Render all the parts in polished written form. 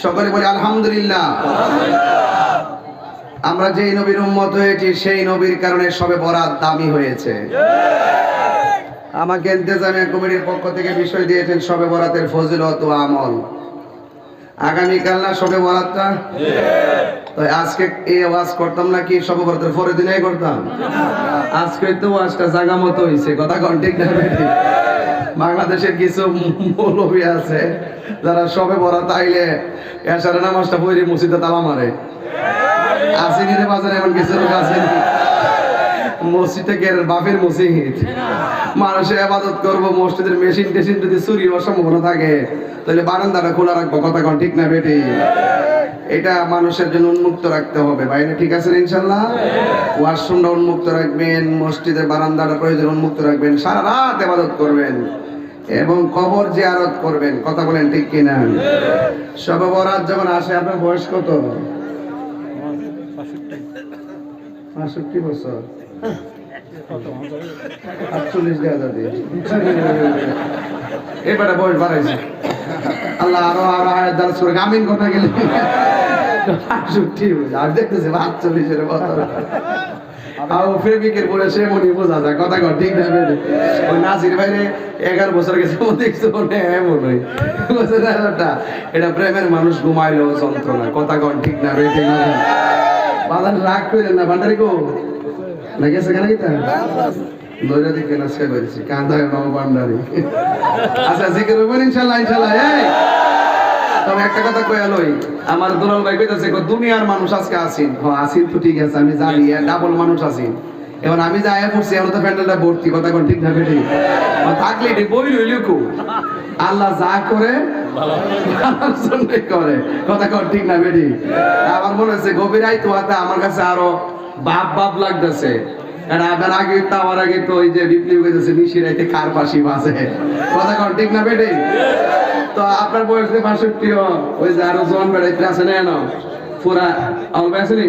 সকলে বলি আলহামদুলিল্লাহ। আমরা যেই নবীর উম্মত হয়েছি সেই নবীর কারণে শবে বরাত দামি হয়েছে। আমাকে ইন্তেজামিয়া কমিটির পক্ষ থেকে বিষয় দিয়েছেন শবে বরাতের ফজিলত ও আমল। আগামীকাল না শবে বরাতটা? তো আজকে এই ওয়াজ করতাম নাকি শবে বরাতের পরের দিনেই করতাম? আজকে তো ওয়াজটা জায়গা মতো হয়েছে, কথা কোন ঠিক না? বাংলাদেশের কিছু মৌলবী আছে যারা শবে বরাত আইলে এশারের নামাজটা পড়ে মসজিদে তালা মারে। আসেনি রে বাজারে এমন কিছু লোক আসেনি। মসজিদে গের বাপের মসজিদ, মানুষের ইবাদত করবো, মসজিদের মেশিন টেশিন যদি চুরি হওয়ার সম্ভাবনা থাকে তাহলে বারান্দাটা খোলা রাখবো, কথা কোন ঠিক না বেটি? এটা মানুষের জন্য উন্মুক্ত রাখতে হবে, বাইরে ঠিক আছে ইনশাল্লাহ? ওয়াশরুমটা উন্মুক্ত রাখবেন, মসজিদের বারান্দাটা প্রয়োজন উন্মুক্ত রাখবেন, সারা রাত ইবাদত করবেন এবং কবর জিয়ারত করবেন, কথা বলেন ঠিক কিনা? শবে বরাত যখন আসে, আপনার বয়স কত? 65 বছর। 48 দেওয়া যাবে, এবারে বয়স বাড়াইছে। আল্লাহ আরো আরো হায়াত দারাজ করে, আমিন কথা গেলে 68 আর দেখতেছে 48 এর বছর। আর প্রেমিকের বয়সে মনে বোঝা যায়, কথা কর ঠিক না? ওই নাসির বাইরে 11 বছর গেছে, দেখছো এমন হয় এটা প্রেমের মানুষ ঘুমাইলো যন্ত্রণা, কথা কর ঠিক না? বেটে বাজার রাগ করেন না, ভান্ডারি গো না গেছে কেন গীতা লইরা দিকে না সে বলছি কান্দায় নব ভান্ডারি। আচ্ছা জিকির হইবেন ইনশাআল্লাহ ইনশাআল্লাহ। তবে একটা কথা কইয়া লই, আমার দুলাল ভাই কইতাছে দুনিয়ার মানুষ আজকে আসিন। আসিন তো ঠিক আছে, আমি জানি ডাবল মানুষ আসিন। এখন আমি যা আয়া পড়ছি এখন তো প্যান্ডেলটা ভর্তি, কথা কোন ঠিক না বেটি? থাকলে এটি বই রইল কো আল্লাহ যা করে ভালোর জন্যই করে, কথা কোন ঠিক না বেটি? আমার মনে হচ্ছে গভীর আইতো হাতে আমার কাছে আরো বাপ বাপ লাগতেছে। আমার আগে তো আমার আগে তো ওই যে বিপ্লবী কইতেছে নিশিরাইতে কার পাশি বাজে, কথা কোন ঠিক না বেটি? তো আপনার বয়স 65, ওই যে আরো জোয়ান বেড়াইতে আছে না পুরা আমার আছে নি?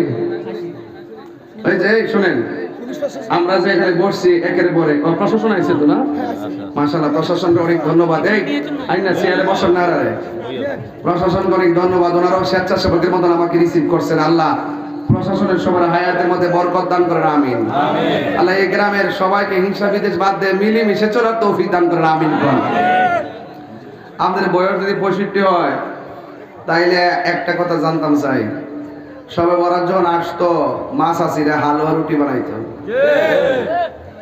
ওই যে শুনেন, আমরা যে এখানে বসছি একের পরে প্রশাসন আইছে তো না? মাশাআল্লাহ, প্রশাসনকে অনেক ধন্যবাদ। এই আইনা চেয়ারে বসার না রে, প্রশাসনকে অনেক ধন্যবাদ। ওনারাও স্বেচ্ছাসেবকের মতন আমাকে রিসিভ করছেন। আল্লাহ প্রশাসনের সবার হায়াতের মধ্যে বরকত দান করেন, আমিন। আল্লাহ এই গ্রামের সবাইকে হিংসা বিদ্বেষ বাদ দিয়ে মিলেমিশে চলার তৌফিক দান করেন, আমিন। আমাদের বয়স যদি 65 হয় তাইলে একটা কথা জানতাম চাই, শবে বরাত যখন আসতো মাছ আসিরা হালুয়া রুটি বানাইতো।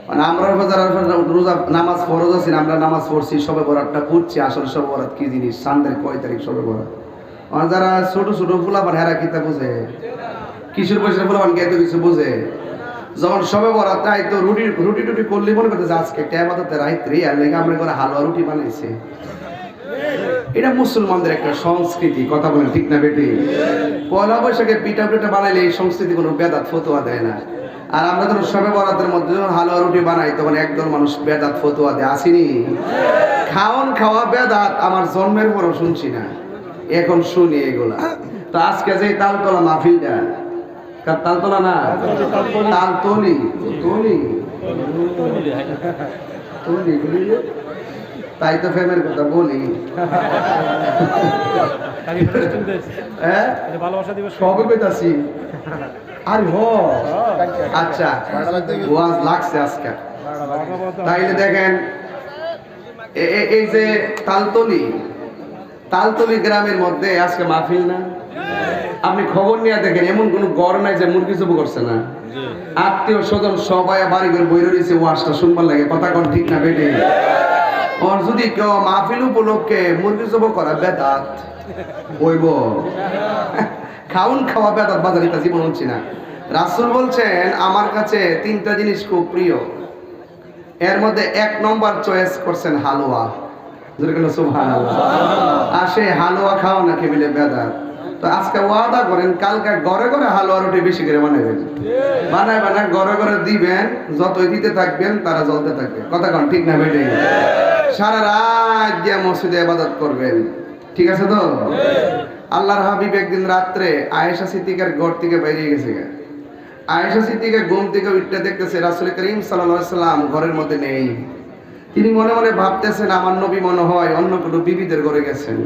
মানে আমরা রোজা নামাজ ফরজ আছি, আমরা নামাজ পড়ছি, শবে বরাতটা পড়ছি। আসলে শবে বরাত কি জিনিস, চাঁদের কয় তারিখ শবে বরাত? আর যারা ছোট ছোট ফুলাপান হেরা কিতা বুঝে, কিশোর বয়সের ফুলাপান কে এত কিছু বুঝে? যখন শবে বরাত আইতো রুটি টুটি করলে মনে করতেছে আজকে টেমাতে রাইত্রে আর লেগে আমরা করে হালুয়া রুটি বানাইছে। এটা মুসলমানদের একটা সংস্কৃতি, কথা বলেন ঠিক না বেটি? পয়লা বৈশাখে পিঠা পিঠা বানাইলে এই সংস্কৃতি কোনো বেদাত ফতোয়া দেয় না। আর আমরা যখন শবে বরাতের মধ্যে যখন হালুয়া রুটি বানাই তখন একদল মানুষ বেদাত ফতোয়া দেয়, আসেনি? খাওয়া বেদাত আমার জন্মের পরও শুনছি না, এখন শুনি এগুলা। তো আজকে যে তালতলা মাহফিলটা, তালতলা না তালতলি তলি তাই তো ফেমের কথা বলি, সবে পেতাছি। আরে হ আচ্ছা, ওয়াজ লাগছে আজকে। তাইলে দেখেন এই যে তালতলি গ্রামের মধ্যে আজকে মাহফিল না? আপনি খবর নিয়ে দেখেন, এমন কোন গড় নাই যে মুরগি চুপ করছে না। আত্মীয় স্বজন সবাই বাড়ি করে বই রয়েছে ওয়াজটা শুনবার লাগে, কথা কোন ঠিক না বেটে? আর যদি কেউ মাহফিল উপলক্ষে মুরগি জব করা বেদাত বইব, খাওয়া বেদাত বাজারে তা জীবন হচ্ছে না। রাসূল বলছেন আমার কাছে 3টা জিনিস খুব প্রিয়, এর মধ্যে 1 নম্বর চয়েস করছেন হালুয়া। সুবহানাল্লাহ। আর সেই হালুয়া খাওয়া নাকি বলে বেদাত। তো আজকে ওয়াদা করেন কালকে ঘরে ঘরে হালুয়া রুটি বেশি করে বানাবেন, বানায় ঘরে ঘরে দিবেন, যতই দিতে থাকবেন তারা জ্বলতে থাকবে, কথা কোন ঠিক না বেটে? সারা রাত গিয়ে মসজিদে ইবাদত করবেন, ঠিক আছে তো? আল্লাহর হাবিব একদিন রাত্রে আয়েশা সিদ্দিকার ঘর থেকে বেরিয়ে গেছে। আয়েশা সিদ্দিকা ঘুম থেকে উঠতে দেখতেছে রাসূল করিম সাল্লাল্লাহু আলাইহি সাল্লাম ঘরের মধ্যে নেই। তিনি মনে মনে ভাবতেছেন আমার নবী মনে হয় অন্য কোনো বিবিদের ঘরে গেছেন।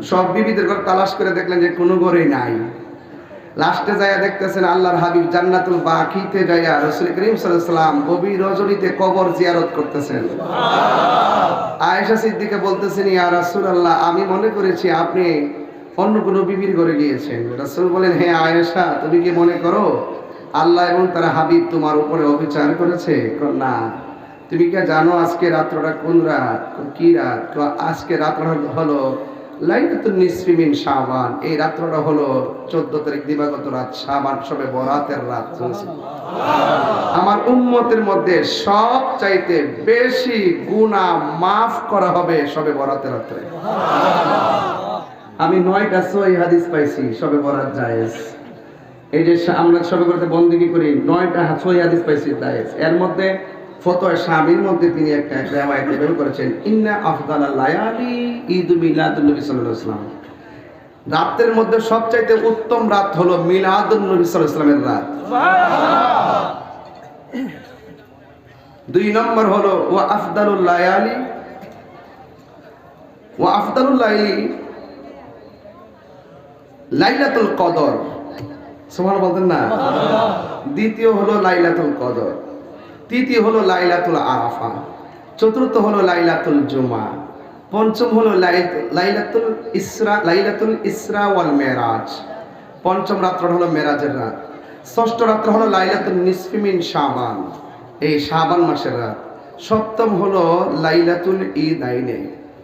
সব বিবিদের ঘর তালাশ করে দেখলেন যে কোনো ঘরেই নাই। লাস্টে যাইয়া দেখতেছেন আল্লাহর হাবিব জান্নাতুল বাকিতে যাইয়া রাসূল করিম সাল্লাল্লাহু আলাইহি ওয়াসাল্লাম গভীর রজনীতে কবর জিয়ারত করতেছেন। আয়েশা সিদ্দিকা বলতেছেন, ইয়া রাসূলুল্লাহ, আমি মনে করেছি আপনি অন্য কোনো বিবির ঘরে গিয়েছেন। রাসূল বলেন, হে আয়েশা, তুমি কি মনে করো আল্লাহ এবং তার হাবিব তোমার উপরে অবিচার করেছে? না। তুমি কি জানো আজকে রাতটা কোন রাত, কি রাত? আজকে রাতটা হলো লাইলাতুন নিসফি মিন শাবান। এই রাতটা হলো 14 তারিখ দিবাগত রাত, শাবান শবে বরাতের রাত। আমার উম্মতের মধ্যে সব চাইতে বেশি গুনাহ মাফ করা হবে শবে বরাতের রাতে। আমি 9টা সহিহ হাদিস পাইছি শবে বরাত জায়েজ। এই যে আমরা শবে বরাতে বন্দেগী করি, 9টা সহিহ হাদিস পাইছি জায়েজ। এর মধ্যে ফতোয়া শামির মধ্যে তিনি একটা রিওয়ায়াত বের করেছেন, ইন্না আফদালাল লায়ালি ঈদ মিলাদুন নবী সাল্লাল্লাহু আলাইহি ওয়াসাল্লাম। রাতের মধ্যে সবচাইতে উত্তম রাত হলো মিলাদুন নবী সাল্লাল্লাহু আলাইহি ওয়াসাল্লামের রাত। সুবহানাল্লাহ। 2 নম্বর হলো ওয়া আফদালুল লায়ালি লাইলাতুল কদর। সুবহানাল্লাহ বলতেন না? দ্বিতীয় হলো লাইলাতুল কদর, তৃতীয় হলো লাইলাতুল আরাফা, চতুর্থ হলো লাইলাতুল জুমা, পঞ্চম হলো লাইলাতুল ইসরা ওয়াল মেরাজ। পঞ্চম রাত্র হলো মেরাজের রাত। ষষ্ঠ রাত্র হলো লাইলাতুল নিসফি মিন শাবান, এই শাবান মাসের রাত। সপ্তম হলো লাইলাতুল ঈদ আইনে,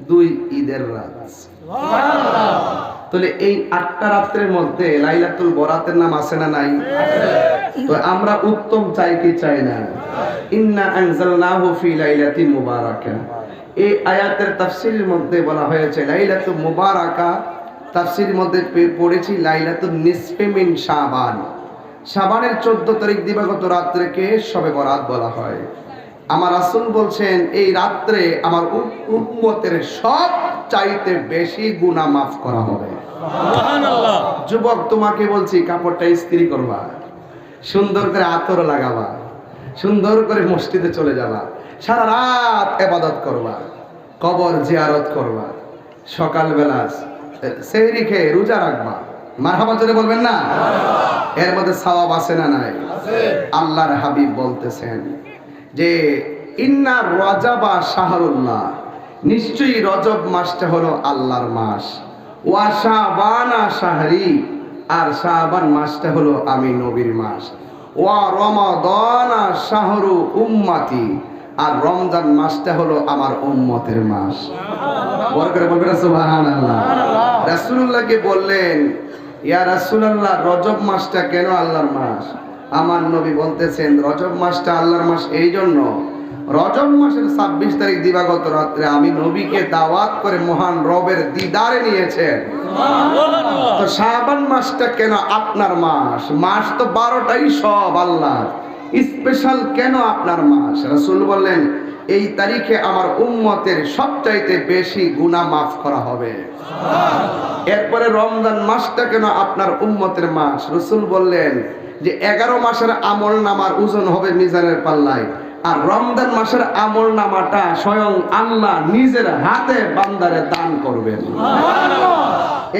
2 ঈদের রাত। সুবহানাল্লাহ। তাহলে এই 8টা রাত্রের মধ্যে লাইলাতুল বরাতের নাম আছে না নাই? তো আমরা উত্তম চাই কি চাই না? ইন্না আনজালনাহু ফি লাইলাতিন মুবারাকা। এই আয়াতের তাফসীরের মধ্যে বলা হয়েছে লাইলাতুল মুবারাকা, তাফসীরের মধ্যে পড়েছি লাইলাতুন নিসফি মিন শাবান। শাবানের 14 তারিখ দিবাগত রাত্রিকে শবে বরাত বলা হয়। আমার রাসূল বলছেন এই রাত্রে আমার উম্মতের সব চাইতে বেশি গুনাহ মাফ করা হবে। সুবহানাল্লাহ। যুবক, তোমাকে বলছি কাপড়টা ইস্ত্রি করবা, সুন্দর করে আতর লাগাবা, সুন্দর করে মসজিদে চলে যাবা, সারা রাত ইবাদত করবা, কবর জিয়ারত করবা, সকালবেলা সেহরি খেয়ে রোজা রাখবা। মারহাবা জোরে বলবেন না? এর মধ্যে সওয়াব আছে না নাই? আছে। আল্লাহর হাবিব বলতেছেন যে ইন্না রজাবা শাহরুল্লাহ, নিশ্চয়ই রজব মাসটা হলো আল্লাহর মাস। ওয়া শাবানা শাহরি, আর শাবান মাসটা হলো আমি নবীর মাস। ওয়া রমাদানা শাহরু উম্মতি, আর রমজান মাসটা হলো আমার উম্মতের মাস। বড় করে বলবেন সুবহানাল্লাহ। রাসূলুল্লাহকে বললেন, ইয়া রাসূলুল্লাহ, রজব মাসটা কেন আল্লাহর মাস? আমার নবী বলতেছেন রজব মাসটা আল্লাহর মাস এই জন্য, রজব মাসের 26 তারিখ দিবাগত রাত্রে আমি নবীকে দাওয়াত করে মহান রবের দিদারে নিয়েছেন। তো শাবান মাসটা কেন আপনার মাস? মাস তো 12টাই সব আল্লাহ, স্পেশাল কেন আপনার মাস? রাসূল বললেন এই তারিখে আমার উম্মতের সবচাইতে বেশি গুনাহ মাফ করা হবে। এরপরে রমজান মাসটা কেন আপনার উম্মতের মাস? রাসূল বললেন যে 11 মাসের আমল নামার ওজন হবে মিজানের পাল্লায়, আর রমজান মাসের আমল নামাটা স্বয়ং আল্লাহ নিজের হাতে বান্দারে দান করবেন।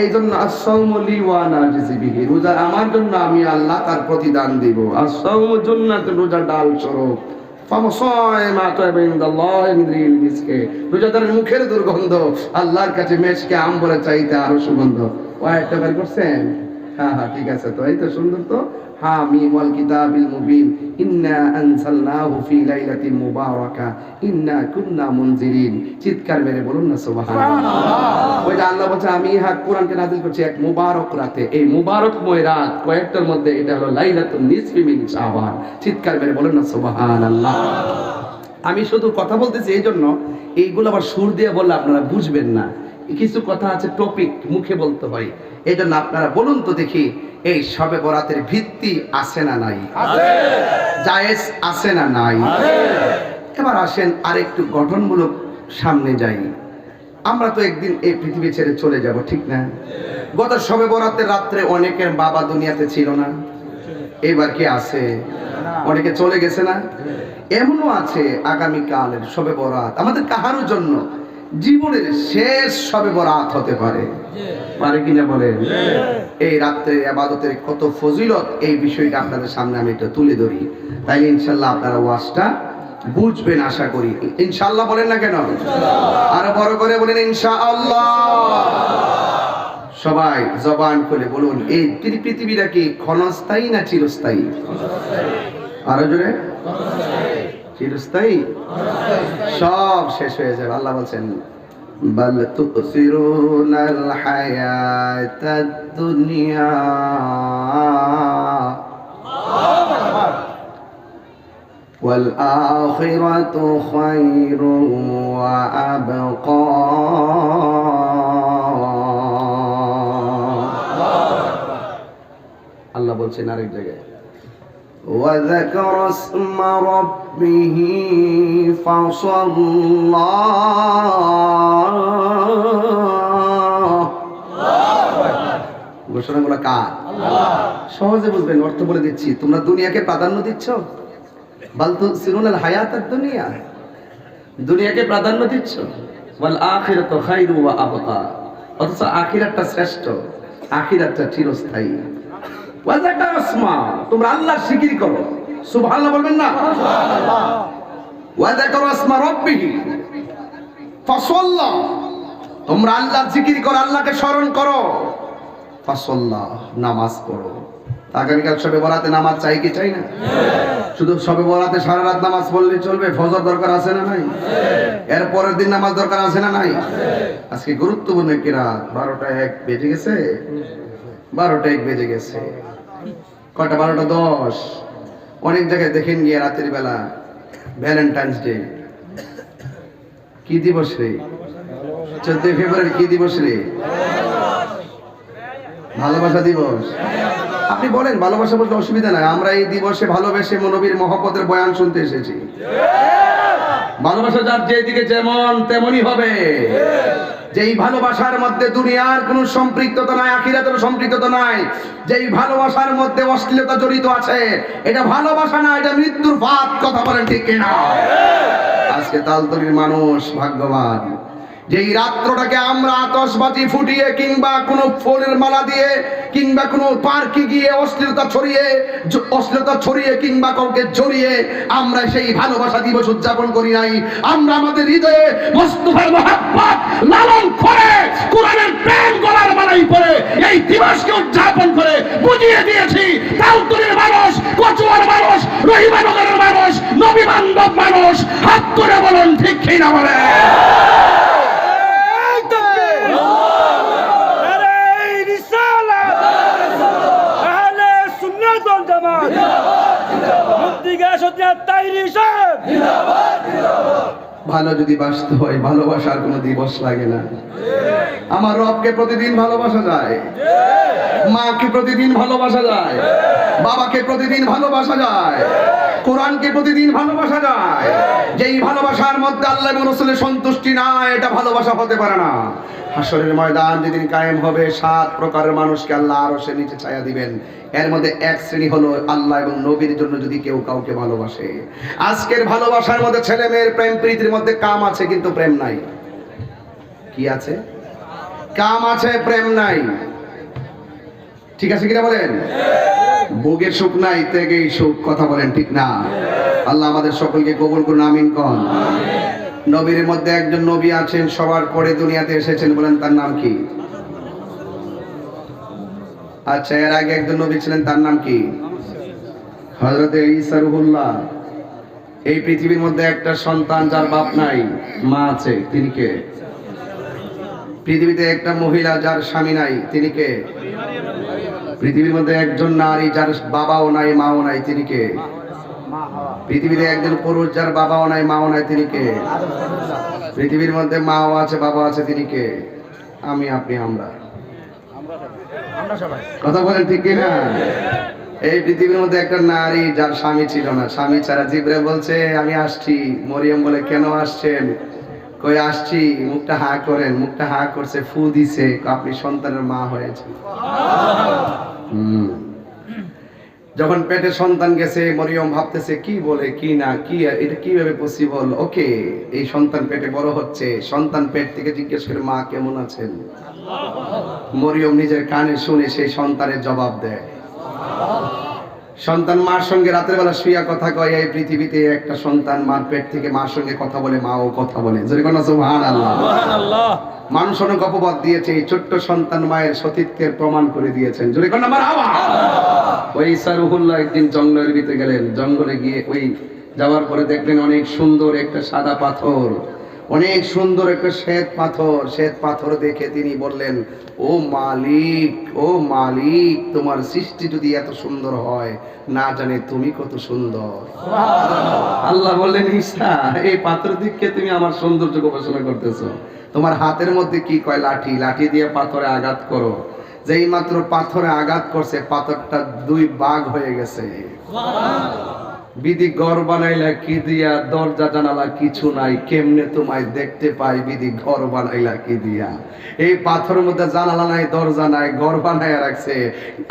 এই জন্য as-sawmu li wa ana ajzi bihi, রোজা আমার জন্য, আমি আল্লাহ তার প্রতিদান দিব। as-sawmu জান্নাতুন, রোজা ডাল স্বরূপ। রোজাদারের মুখের দুর্গন্ধ আল্লাহর কাছে মেশকে আম্বরের চাইতে আরো সুগন্ধ। ওয়াইটা বের করছেন? হ্যাঁ ঠিক আছে, তো এই তো সুন্দর। তো হামিম ওয়াল কিতাবিল মুবিন, ইন্না আনজালনাহু ফি লাইলাতিন মুবারাকা ইন্না কুন্না মুনজিরিন। চিৎকার মেরে বলুন না সুবহানাল্লাহ। ওই যে আল্লাহ বলছে আমি কোরআনকে নাযিল করছি এক মুবারক রাতে। এই মুবারকময় রাত কয়েকটার মধ্যে এটা হলো লাইলাতুন নিসফি মিন শাবান। চিৎকার মেরে বলুন না সুবহানাল্লাহ। আমি শুধু কথা বলতেছি এই জন্য, এইগুলো আবার সুর দিয়ে বললে আপনারা বুঝবেন না। কিছু কথা আছে টপিক মুখে বলতে হয়, এই জন্য আপনারা বলুন তো দেখি এই শবে বরাতের ভিত্তি আছে না নাই? আছে। জায়েজ আছে না নাই? আছে। এবার আসেন আরেকটু গঠনমূলক সামনে যাই। আমরা তো একদিন এই পৃথিবী ছেড়ে চলে যাব, ঠিক না? গত শবে বরাতের রাত্রে অনেকের বাবা দুনিয়াতে ছিল না, এবার কি আছে? অনেকে চলে গেছে না? এমনও আছে আগামীকালের শবে বরাত আমাদের কাহারও জন্য জীবনের শেষ শবে বরাত হতে পারে, পারে কিনা বলেন? এই রাত্রে ইবাদতের কত ফজিলত, এই বিষয়টা আপনাদের সামনে আমি একটু তুলে ধরি, তাই ইনশাআল্লাহ আপনারা ওয়াজটা বুঝবেন আশা করি। ইনশাআল্লাহ বলেন না কেন? আরো বড় করে বলেন ইনশাআল্লাহ। সবাই জবান খুলে বলুন, এই পৃথিবীটা কি ক্ষণস্থায়ী না চিরস্থায়ী? আরো জোরে। চিরস্থায়ী? সব শেষ হয়ে যাবে। আল্লাহ বলছেন বাল তুসিরুনাল হায়াতাদ দুনিয়া ওয়াল আখিরাতু খায়রুন ওয়া আবকা। আল্লাহ বলছেন আরেক জায়গায় وذكر اسم ربه فصلى। ঘোষণাগুলো কার? সহজে বুঝবেন, অর্থ বলে দিচ্ছি। তোমরা দুনিয়াকে প্রাধান্য দিচ্ছ, বাল তুসিরুনাল হায়াতাদ দুনিয়া, দুনিয়াকে প্রাধান্য দিচ্ছ, ওয়াল আখিরাতু খায়রুন ওয়া আবকা, অথচ আখিরাতটা শ্রেষ্ঠ, আখিরাতটা চিরস্থায়ী। তোমরা আল্লাহর জিকির করো, সুবহানাল্লাহ বলবেন না? তোমরা আল্লাহর জিকির করো, আল্লাহকে স্মরণ করো, ফাসাল্লাহ, নামাজ পড়ো। আগামীকাল শবে বরাতে নামাজ চাই কি চাই না? শুধু শবে বরাতে সারা রাত নামাজ পড়লে চলবে? ফজর দরকার আছে না নাই? এর পরের দিন নামাজ দরকার আছে না নাই? আজকে গুরুত্বপূর্ণ কি রাত 12টা 1 বেজে গেছে, 12টা 1 বেজে গেছে। কয়টা? 12টা 10। অনেক জায়গায় দেখেন গিয়ে রাতের বেলা ভ্যালেন্টাইন্স ডে। কি দিবস রে? 14 ফেব্রুয়ারি কি দিবস রে? ভালোবাসা দিবস। আপনি বলেন, ভালোবাসা বলতে অসুবিধা নাই। আমরা এই দিবসে ভালোবেসে নবীর মহব্বতের বয়ান শুনতে এসেছি। ভালোবাসা যার যেদিকে যেমন তেমনই হবে। যেই ভালোবাসার মধ্যে দুনিয়ার কোনো সম্পৃক্ততা নাই, আখিরাতের সম্পৃক্ততা নাই, যেই ভালোবাসার মধ্যে অশ্লীলতা জড়িত আছে, এটা ভালোবাসা না, এটা মৃত্যুর ফাঁদ। কথা বলেন ঠিক কিনা? আজকে তালতলির মানুষ ভাগ্যবান, যেই রাত্রটাকে আমরা আতশবাজি ফুটিয়ে কিংবা কোনো ফুলের মালা দিয়ে কিংবা কোনো পার্কে গিয়ে অশ্লীলতা ছড়িয়ে কিংবা কাউকে জড়িয়ে আমরা সেই ভালোবাসা দিবস উদযাপন করি নাই। আমরা আমাদের হৃদয়ে মুস্তাফার মহব্বত লালন করে কোরআনের প্রেম গলার মালাই পরে এই দিবসকে উদযাপন করে বুঝিয়ে দিয়েছি তালতলির মানুষ, কচুয়ার মানুষ, রহিমানগরের মানুষ, নবী বান্ধব মানুষ। হাত তুলে বলুন ঠিক কিনা বলে? ভালো যদি বাসতে হয়, ভালোবাসার কোনো দিবস লাগে না। আমার রবকে প্রতিদিন ভালোবাসা যায়, মাকে প্রতিদিন ভালোবাসা যায়, বাবাকে প্রতিদিন ভালোবাসা যায়, কোরআনকে প্রতিদিন ভালোবাসা যায়। যেই ভালোবাসার মধ্যে আল্লাহ এবং রাসূলের সন্তুষ্টি নাই, এটা ভালোবাসা হতে পারে না। হাসরের ময়দান যেদিন কায়েম হবে, 7 প্রকারের মানুষকে আল্লাহ আরশের নিচে ছায়া দিবেন। এর মধ্যে এক শ্রেণী হলো আল্লাহ এবং নবীর জন্য যদি কেউ কাউকে ভালোবাসে। আজকের ভালোবাসার মধ্যে ছেলে মেয়ের প্রেম প্রীতির মধ্যে কাম আছে কিন্তু প্রেম নাই। কি আছে? কাম আছে, প্রেম নাই। ঠিক আছে কিনা বলেন? ভোগের সুখ নাই, ত্যাগেই সুখ। কথা বলেন ঠিক না? আল্লাহ আমাদের সকলকে কবুল করুন, আমিন কোন। নবীর মধ্যে একজন নবী আছেন, সবার পরে দুনিয়াতে এসেছেন, বলেন তার নাম কি? আচ্ছা, এর আগে একজন নবী ছিলেন, তার নাম কি? হযরত ঈসা রূহুল্লাহ। এই পৃথিবীর মধ্যে একটা সন্তান যার বাপ নাই, মা আছে, তিনি কে? পৃথিবীতে একটা মহিলা যার স্বামী নাই, তিনি কে? পৃথিবীর মধ্যে একজন নারী যার বাবাও নাই, মাও নাই, তিনি কে? পৃথিবীতে একজন পুরুষ যার বাবাও নাই, মাও নাই, তিনি কে? পৃথিবীর মধ্যে মাও আছে, বাবা আছে, তিনি কে? আমি, আপনি, আমরা সবাই। কথা বলেন ঠিক কিনা? এই পৃথিবীর মধ্যে একটা নারী যার স্বামী ছিল না, স্বামী ছাড়া। জিবরাইল বলছে আমি আসছি। মরিয়ম বলে কেন আসছেন? কই আসছি, মুখটা হা করেন। মুখটা হা করছে, ফু দিছে, আপনি সন্তানের মা হয়েছে। যখন পেটে সন্তান গেছে মরিয়ম ভাবতেছে কি বলে কি না কি এটা কিভাবে পসিবল। ওকে, এই সন্তান পেটে বড় হচ্ছে, সন্তান পেট থেকে জিজ্ঞেস করে মা কেমন আছেন। মরিয়ম নিজের কানে শুনে সেই সন্তানের জবাব দেয়। সন্তান মার সঙ্গে রাতের বেলা শুইয়া কথা কয়। এই পৃথিবীতে একটা সন্তান মার পেট থেকে মার সঙ্গে কথা বলে, মাও কথা বলে। যদি কোন সুবহানাল্লাহ। মানুষ অনেক অপবাদ দিয়েছে, এই ছোট্ট সন্তান মায়ের সতীত্বের প্রমাণ করে দিয়েছেন। যদি কোন মারহাবা। ওই ঈসা রুহুল্লাহ একদিন জঙ্গলের ভিতরে গেলেন। জঙ্গলে গিয়ে ওই যাওয়ার পরে দেখলেন অনেক সুন্দর একটা সাদা পাথর, অনেক সুন্দর একটা শ্বেত পাথর। শ্বেত পাথর দেখে তিনি বললেন, ও মালিক, ও মালিক, তোমার সৃষ্টি যদি এত সুন্দর হয়, না জানে তুমি কত সুন্দর। আল্লাহ বললেন, ঈসা, এই পাথর দিকে তুমি আমার সৌন্দর্য গবেষণা করতেছো। তোমার হাতের মধ্যে কি কয়? লাঠি। লাঠি দিয়ে পাথরে আঘাত করো। যেই মাত্র পাথরে আঘাত করছে, পাথরটা দুই ভাগ হয়ে গেছে। বিধি ঘর বানাইলা কি দিয়া, দরজা জানালা কিছু নাই, কেমনে তোমায় দেখতে পাই বিধি ঘর বানাইলা কি দিয়া। এই পাথরের মধ্যে জানালা নাই, দরজা নাই, ঘর বানাইয়া রাখছে।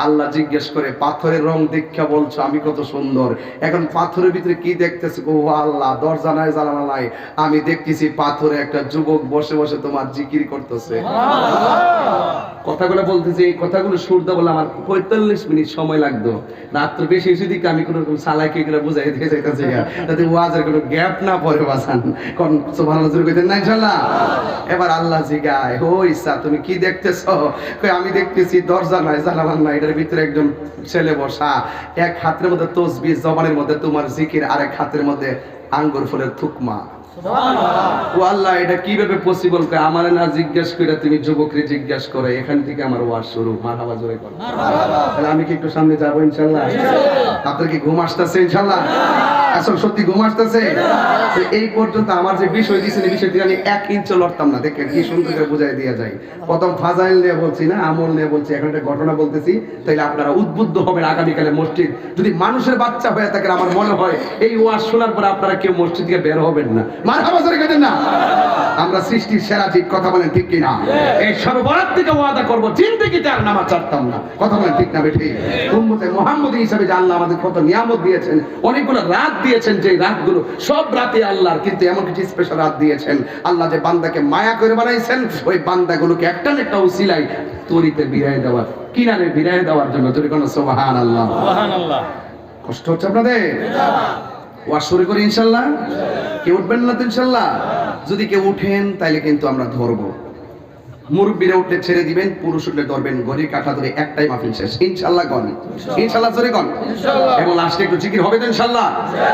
আল্লাহ জিজ্ঞেস করে, পাথরের রং দেখা বলছো আমি কত সুন্দর, এখন পাথরের ভিতরে কি দেখতেছে? ও আল্লাহ, দরজা নাই, জানালা নাই, আমি দেখতেছি পাথরে একটা যুবক বসে বসে তোমার জিকির করতেছে। কথাগুলো বলতেছি, এই কথাগুলো শুনতে বলে আমার 45 মিনিট সময় লাগতো। রাত্র বেশি এসে দিকে আমি কোন রকম সালাকি এগুলো বুঝাই দিয়ে যাইতেছি, যাতে ওয়াজের কোনো গ্যাপ না পড়ে বাসান। কোন সুবহানাল্লাহ জোরে কইতেন না ইনশাআল্লাহ। এবার আল্লাহ জিগায়, ও ঈসা, তুমি কি দেখতেছো? কই, আমি দেখতেছি দরজা নাই, জানালা নাই, এটার ভিতরে একজন ছেলে বসা, এক হাতের মধ্যে তাসবিহ, জবানের মধ্যে তোমার জিকির, আরেক হাতের মধ্যে আঙ্গুর ফুলের থুকমা। ও আল্লাহ, এটা কিভাবে পসিবল? আমারে না জিজ্ঞেস করে তুমি যুবকরে জিজ্ঞেস করে, এখান থেকে আমার ওয়াজ শুরু। মারহাবা জোরে কর। তাহলে আমি কি একটু সামনে যাবো ইনশাআল্লাহ? আপনার কি ঘুম আসতেছে ইনশাআল্লাহ? আসল সত্যি ঘুম আসতেছে? এই পর্যন্ত আমার যে বিষয় দিয়েছেন, এই বিষয়টি আমি 1 ইঞ্চ লড়তাম না। দেখেন কি সুন্দর করে বুঝাই দেওয়া যায়। প্রথম ফাজাইল নিয়ে বলছি না, আমল নিয়ে বলছি, এখন একটা ঘটনা বলতেছি। তাইলে আপনারা উদ্বুদ্ধ হবেন আগামীকালে মসজিদ যদি মানুষের বাচ্চা হয়ে থাকে। আমার মনে হয় এই ওয়াজ শোনার পর আপনারা কেউ মসজিদ থেকে বের হবেন না। মারহাবা জোরে করেন না। আমরা সৃষ্টির সেরা ঠিক, কথা বলেন ঠিক কিনা? এই সর্বরাত থেকে ওয়াদা করব, জিন্দেগিতে আর নামাজ ছাড়তাম না। কথা বলেন ঠিক না বেঠি? উম্মতে মুহাম্মদী হিসেবে যে আল্লাহ আমাদের কত নিয়ামত দিয়েছেন, অনেকগুলো রাত দিয়েছেন, যে রাতগুলো সব রাতে আল্লাহর, কিন্তু এমন কিছু স্পেশাল রাত দিয়েছেন আল্লাহ, যে বান্দাকে মায়া করে বানাইছেন, ওই বান্দাগুলোকে একটা না একটা উসিলায় তরিতে বিরায় দেওয়ার, কিনারে বিরায় দেওয়ার জন্য। যদি কোনো সুবহানাল্লাহ। সুবহানাল্লাহ। কষ্ট হচ্ছে আপনাদের? ওয়াজ শুরু করি ইনশাআল্লাহ। কেউ উঠবেন না তো ইনশাআল্লাহ? যদি কেউ উঠেন তাইলে কিন্তু আমরা ধরবো। মুরব্বীরা উঠলে ছেড়ে দিবেন, পুরুষ উঠলে ধরবেন। ঘড়ির কাঁটা ধরে একটাই মাহফিল শেষ ইনশাআল্লাহ। গন ইনশাআল্লাহ, জোরে গন ইনশাআল্লাহ। এবং লাস্টে একটু জিকির হবে তো ইনশাআল্লাহ?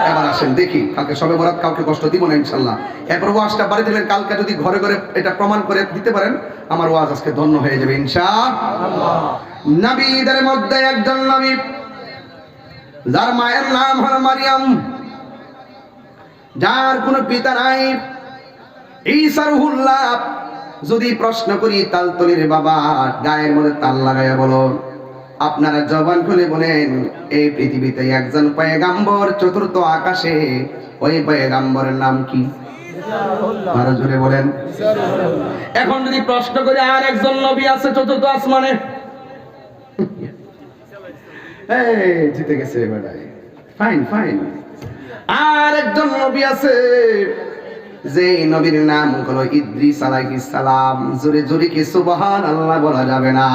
এবার আসেন দেখি, কালকে সবে বরাত, কাউকে কষ্ট দিব না ইনশাআল্লাহ। এরপর ওয়াজটা বাড়ি দিবেন। কালকে যদি ঘরে ঘরে এটা প্রমাণ করে দিতে পারেন, আমার ওয়াজ আজকে ধন্য হয়ে যাবে ইনশাআল্লাহ। নবীদের মধ্যে একজন নবী, যার মায়ের নাম হলো মারিয়াম, যার কোনো পিতা নাই, ঈসা রুহুল্লাহ। যদি প্রশ্ন করি, তালতলির বাবা, গায়ের মধ্যে তাল লাগাইয়া বলো, আপনারা জবান খুলে বলেন, এই পৃথিবীতে একজন পয়গাম্বর চতুর্থ আকাশে, ওই পয়গাম্বরের নাম কি? আরো জোরে বলেন। এখন যদি প্রশ্ন করি, আর একজন নবী আছে চতুর্থ আসমানে, এই জিতে গেছে বেটাই, ফাইন ফাইন। আর একজন নবী আছে, যে নবীর নাম হলো ইদ্রিস আলাইহিস সালাম। জোরে জোরে কি সুবহানাল্লাহ বলা যাবে না?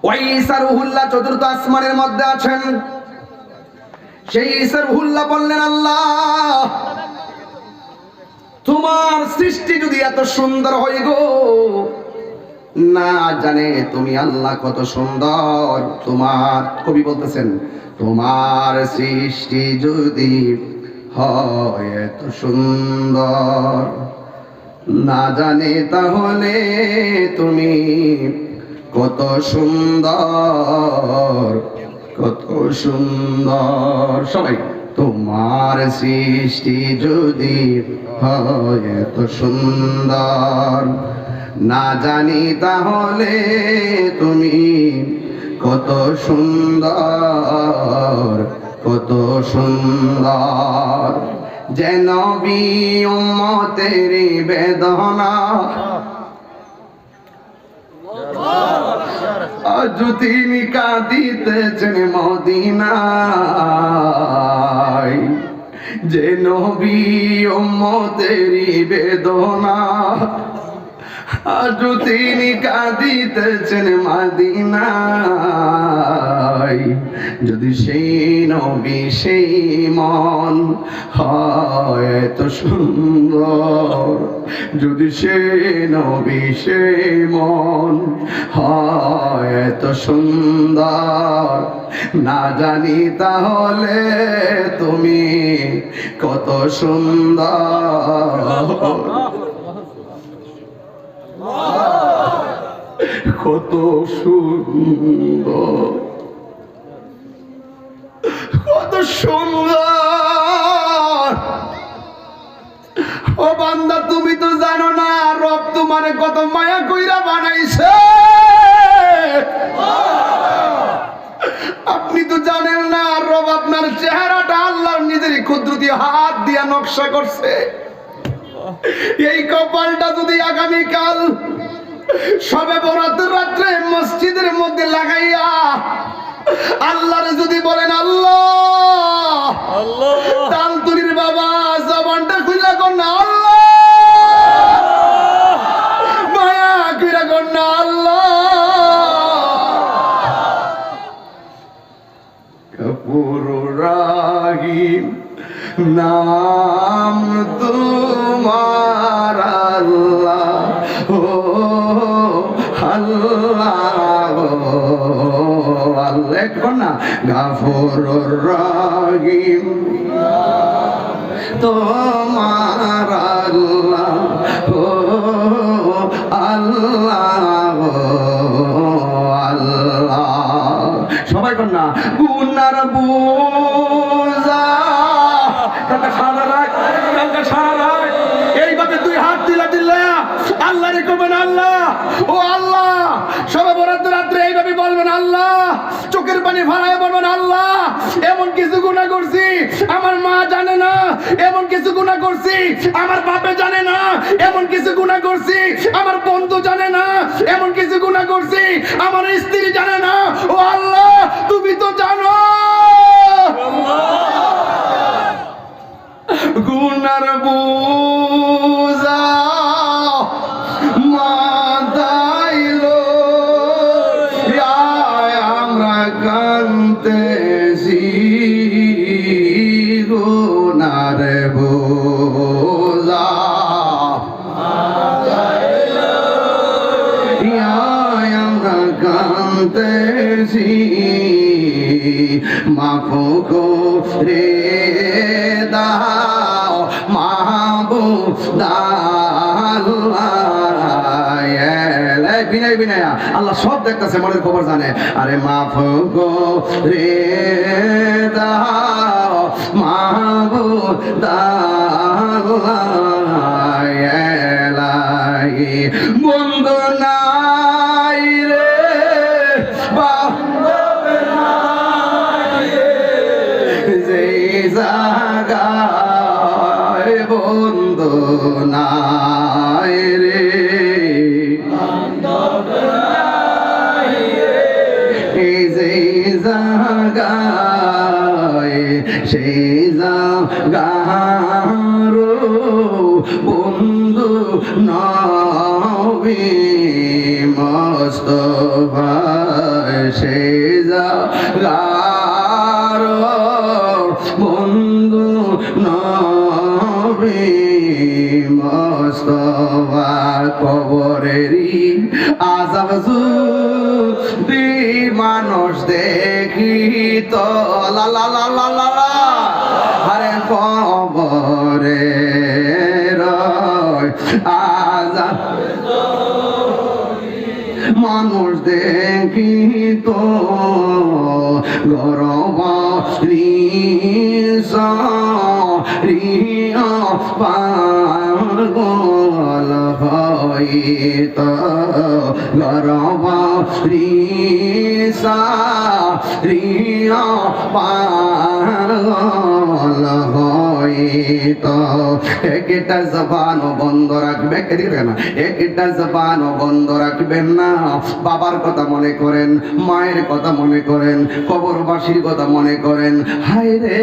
ওই ঈসা রুহুল্লাহ চতুর্থ আসমানের মধ্যে আছেন। সেই ঈসা রুহুল্লাহ বললেন, আল্লাহ, তোমার সৃষ্টি যদি এত সুন্দর হয় গো, না জানে তুমি আল্লাহ কত সুন্দর। তোমার, কবি বলতেছেন, তোমার সৃষ্টি যদি হয় এত সুন্দর, না জানে তাহলে তুমি কত সুন্দর, কত সুন্দর। সবাই, তোমার সৃষ্টি যদি হয় এত সুন্দর, না জানি তাহলে তুমি কত সুন্দর, কত সুন্দর। যেন বি উম্মতের বেদনা, আজ তিনি কাঁদিতেছেন মদিনায়, যে নবী উম্মতেরই বেদনা। আজ তিনি কাঁদিতেছেন মদিনায়, যদি সেই নবী সেই মন হয় এত সুন্দর, যদি সেই নবী সেই মন হয় এত সুন্দর, না জানি তাহলে তুমি কত সুন্দর, কত সুন্দর, কত সুন্দর। ও বান্দা, তুমি তো জানো না রব তোমারে কত মায়া কইরা বানাইছে। আপনি তো জানেন না রব আপনার চেহারাটা আল্লাহর নিজের কুদরতি হাত দিয়া নকশা করছে। এই কপালটা যদি আগামীকাল সবে বরাতের রাত্রে মসজিদের মধ্যে লাগাইয়া আল্লাহরে যদি বলেন আল্লাহ, আল্লাহ, তালতুলির বাবা জবানটা খুইলা কর না আল্লাহ, মায়া কইরা কর না আল্লাহ। গফুর রাহিম নাম তোমার আল্লাহ, ও আল্লাহ, আল্লাহ একটু না। গফুর রাহিম তোমার আল্লাহ, ও আল্লাহ, আল্লাহ। সবাই কর না। গুনার বুঝা এইভাবে দুই হাত দিলা দিল্লা আল্লাহ রে কবেন আল্লাহ, ও আল্লাহ। সবে বরাদ্দ রাত্রে এইভাবে বলবেন আল্লাহ, চোখের পানি ফালায় বলবেন আল্লাহ, এমন কিছু গুনাহ করছি আমার মা জানে না, এমন কিছু গুনাহ করছি আমার বাপে জানে না, এমন কিছু গুনাহ করছি আমার বন্ধু জানে না, এমন কিছু গুনাহ করছি আমার স্ত্রী জানে না। ও আল্লাহ, তুমি তো জানো। গুনার বুঝা মাথাইলো আমরা কান্তেছি, গুনার বুঝা আমরা কান্তেছি, মাফ করে দাও মাহবুব বিনয় বিনয়া। আল্লাহ সব দেখতেছে, মনের খবর জানে। আরে মাফ করে দাও মাহবুব বন্ধু নাই রে জাগায় বন্ধু নাই রে, এই যে জাগায় সেই জাগার বন্ধু নবী মুস্তাফা, সেই জাগার বন্ধু নবী মুস্তাফা। কবরেরই আযাব যদি মানুষ দেখি তো লা লা লা লা লা, আরে কবরের আযাব মানুষ দেখি তো গরব রিয়া পাগল হইত, গরব রিয়া পাগল হইতো। একটা জবানও বন্ধ রাখবে, এদিকে না, একটা জবানও বন্ধ রাখবেন না। বাবার কথা মনে করেন, মায়ের কথা মনে করেন, কবরবাসীর কথা মনে করেন। হায় রে,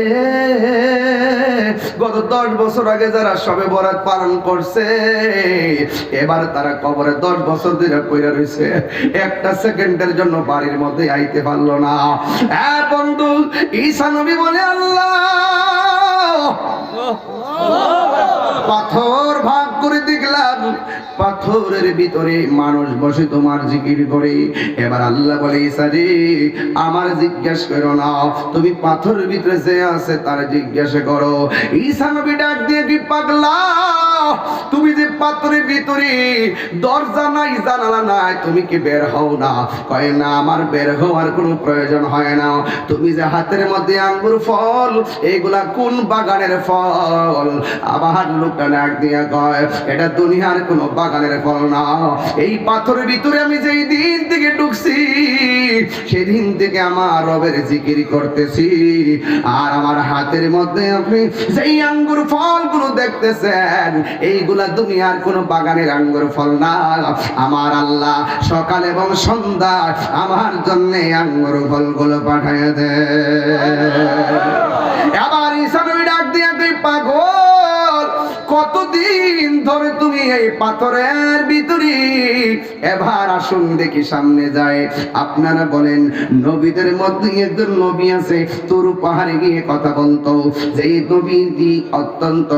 গত 10 বছর আগে যারা শবে বরাত পালন করছে, এবার তারা কবরে 10 বছর ধরে পড়ে রয়েছে, একটা সেকেন্ডের জন্য বাড়ির মধ্যে আইতে পারলো না। বন্ধু, ঈসা নবী বলে, আল্লাহ পাথর ভাগ করে দেখলাম, পাথরের ভিতরে মানুষ বসে তোমার জিকির করে। এবার আল্লাহ বলে, ঈসা রে, আমার জিজ্ঞাসা করো না, তুমি পাথরের ভিতরে যে আছে তার জিজ্ঞাসা করো। ঈসা নবী ডাক দিয়ে, কি পাগলা, তুমি যে পাথরের ভিতরে, দরজা নাই জানালা নাই, তুমি কি বের হও না? কয় না, আমার বের হওয়ার কোনো প্রয়োজন হয় না। তুমি যে হাতের মধ্যে আঙ্গুর ফল, এগুলা কোন বাগানের ফল? আবার লোকটা ডাক দিয়া কয়, এটা দুনিয়ার কোন বাগানের ফল না। এই পাথরের ভিতরে আমি যেই দিন থেকে ঢুকছি, সেদিন থেকে আমার রবের জিকির করতেছি। আর আমার হাতের মধ্যে আপনি যেই আঙ্গুর ফলগুলো দেখতেছেন, এইগুলা দুনিয়ার কোন বাগানের আঙ্গুর ফল না। আমার আল্লাহ সকাল এবং সন্ধ্যা আমার জন্য আঙ্গুর ফলগুলো পাঠায় দেয়। আবার ঈসা নবী ডাক দিয়ে, তুই পাগল, কতদিন ধরে তুমি এই পাথরের ভিতরে? এবার আসুন দেখি সামনে যায়। আপনারা বলেন, নবীদের মধ্যে একজন নবী আছে, তোর পাহাড়ে গিয়ে কথা বলতো, যেই নবীটি অত্যন্ত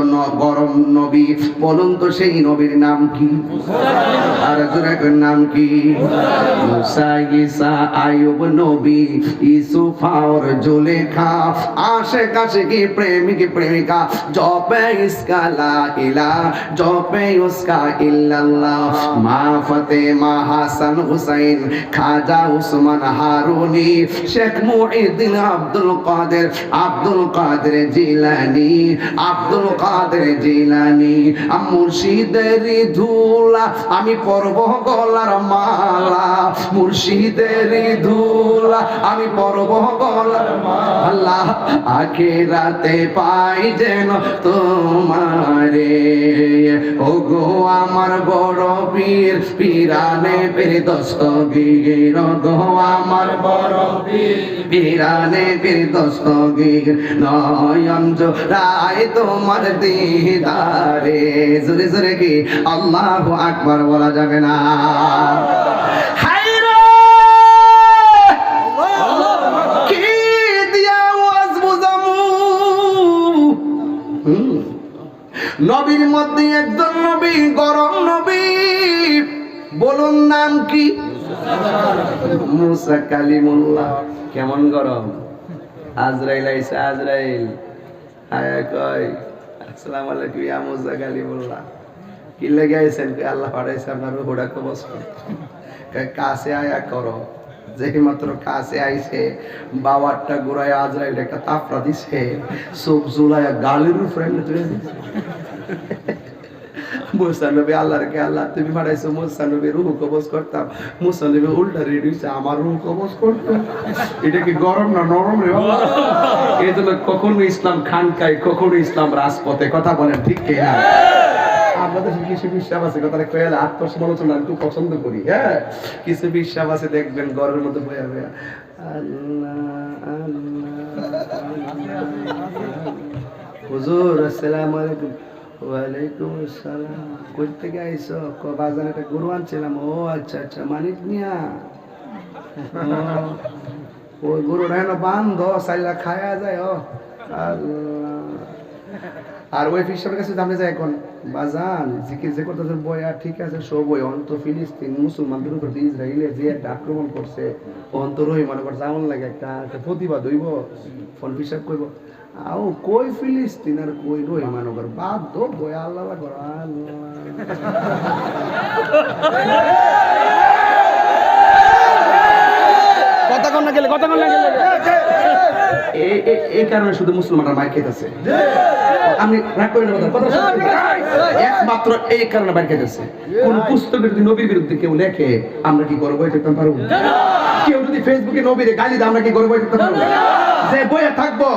গরম নবী, বলুন তো সেই নবীর নাম কি? আর জোরে নাম কি? মুসা, ঈসা, আইয়ুব নবী, ইউসুফ আর জুলেখা, আশিক কি প্রেমিক প্রেমিকা, জপে ইসকা লা ইলাহা, জপে উসকা ইল্লাল্লাহ। মা ফাতেমা, হাসান হুসাইন, খাজা উসমান হারুনি, শেখ মুঈদ্দিন, আব্দুল কাদের জিলানী, আব্দুল কাদের জিলানী। মুর্শিদের ধুলা আমি পরব গলার মালা, মুর্শিদের ধুলা আমি পরব গলার মালা, আখিরাতে পাই যেন তোমারে। ও গো আমার বড় পীর, পীরানে পীর দস্তগীর, ও গো আমার বড় পীর, পীরানে পীর দস্তগীর। নয়ন জোড়ায় তোমার দিদারে। জোরে জোরে কি আল্লাহু আকবার বলা যাবে না? নবীর মধ্যে একজন নবী, গরম নবী, বলুন নাম কি? মুসা কালিমুল্লাহ। কেমন গরম? আজরাইল আইসা, আজরাইল আয়া কয়, আসসালামু আলাইকুম ইয়া মুসা কালিমুল্লাহ। কি লেগে আইছেন? আল্লাহ পাঠাইছে আপনার রূহটা কবজ করতে। কাছে আয়া করো। যেই মাত্র কাছে আইছে, বাবারটা গোড়ায় আজরাইল একটা তাপড়া দিছে, চোখ জুলাইয়া গালের উপরে তুলে দিছে। মুসা নবী আল্লাহর কে, আল্লাহ তুমি পাঠাইছো মুসা নবী রূহ কবজ করতাম, মুসা নবী উল্টা রেডি হইছে আমার রূহ কবজ করতো। এটা কি গরম না নরম রে বাবা? এই জন্য কখনো ইসলাম খানকায়, কখনো ইসলাম রাজপথে। কথা বলেন ঠিক কি না? আপনাদের কিছু বিশ্বাস আছে, কথাটা কয়েলে আত্মসমালোচনা একটু পছন্দ করি। হ্যাঁ, কিছু বিশ্বাস আছে, দেখবেন ঘরের মধ্যে বয়া বয়া আল্লাহ আল্লাহ। হুজুর আসসালামু আলাইকুম। ওয়ালাইকুম আসসালাম। কই থেকে আইছো? বাজারে একটা গরু আনছিলাম। ও আচ্ছা আচ্ছা, মানিক মিয়া, ওই গরুটা হেন বান্ধ চাইলা খায়া যায়। ও আল্লাহ। আর ওই ফিসাবের কাছে জানতে যায় এখন, বাজান জিকির যে করতেছে বয়া ঠিক আছে, সব ওই অন্ত ফিলিস্তিন মুসলমানদের উপর ইসরায়েলে যে একটা আক্রমণ করছে, অন্তর ওই মনে করছে এমন লাগে একটা প্রতিবাদ হইব, ফোন ফিসাব করব। আও কই ফিলিস্তিন আর কই রই মানবর বাদ দো বয়া আল্লাহ কর। কথা কন না গেলে, কথা কন না গেলে, এই কারণে শুধু মুসলমানরা মার খেতেছে। আমি রাগ করি না, কথা একমাত্র এই কারণে মার খেতেছে। কোন পুস্তকের যদি নবীর বিরুদ্ধে কেউ লেখে, আমরা কি গর্ব করতে পারবো? কেউ যদি ফেসবুকে নবীরে গালি দেয়, আমরা কি গর্ব করতে পারবো? যে বইয়ে থাকবো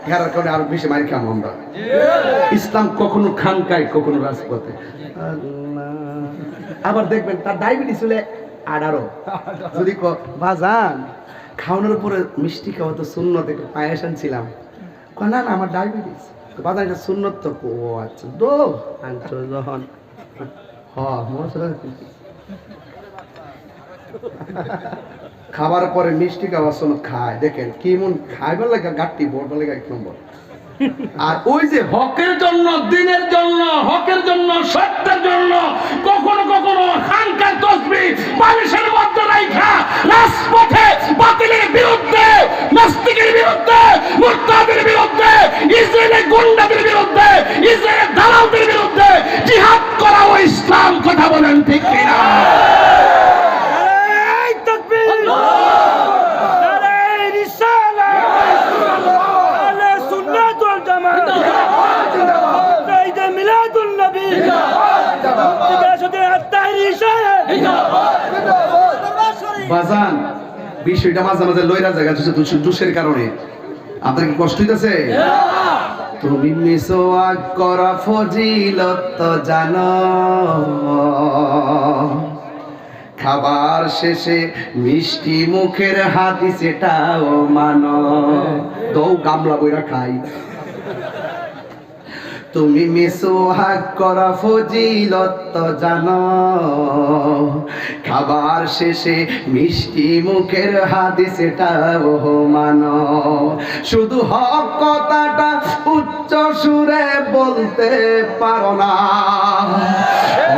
হেরার কারণে আরো বেশি মারি খাম আমরা। ইসলাম কখনো খানকায় কখনো রাজপথে। আবার দেখবেন তার ডায়াবেটিস হলে 18, যদি বাজান খাওয়ানোর উপরে মিষ্টি খাওয়া তো সুন্নত, একটু পায়েস আনছিলাম, না না আমার ডায়াবেটিস, বাজান এটা সুন্নত তো। ও আচ্ছা দো আনছো যখন খাবার পরে মিষ্টি খাওয়ার সময় খায়, দেখেন কি মন খাইবার লাগে, গাট্টি বড় লাগে 1 নম্বর। আর ওই যে হকের জন্য, দিনের জন্য, হকের জন্য, সত্যের জন্য কখনো কখনো খানকার তসবিহ বালিশের মধ্যে রাইখা রাজপথে বাতিলের বিরুদ্ধে, নাস্তিকের বিরুদ্ধে, মুরতাদের বিরুদ্ধে, ইসরায়েলের গুন্ডাদের বিরুদ্ধে, ইসরায়েলের দালালদের বিরুদ্ধে জিহাদ করা ও ইসলাম। কথা বলেন ঠিক কিনা? বাজান বিষয়টা মাঝে মাঝে লইরা জায়গা দুষের কারণে আপনার কি কষ্ট হইতেছে? তুমি মিসওয়াক করা ফজিলত তো জানো, খাবার শেষে মিষ্টি মুখের হাদিস এটাও মানো। তো গামলা বইরা খাই। তুমি মিসওয়াক করা ফজিলত তো জানো, খাবার শেষে মিষ্টি মুখের হাদিস এটাও মানো। শুধু হক কথাটা উচ্চ সুরে বলতে পারো না,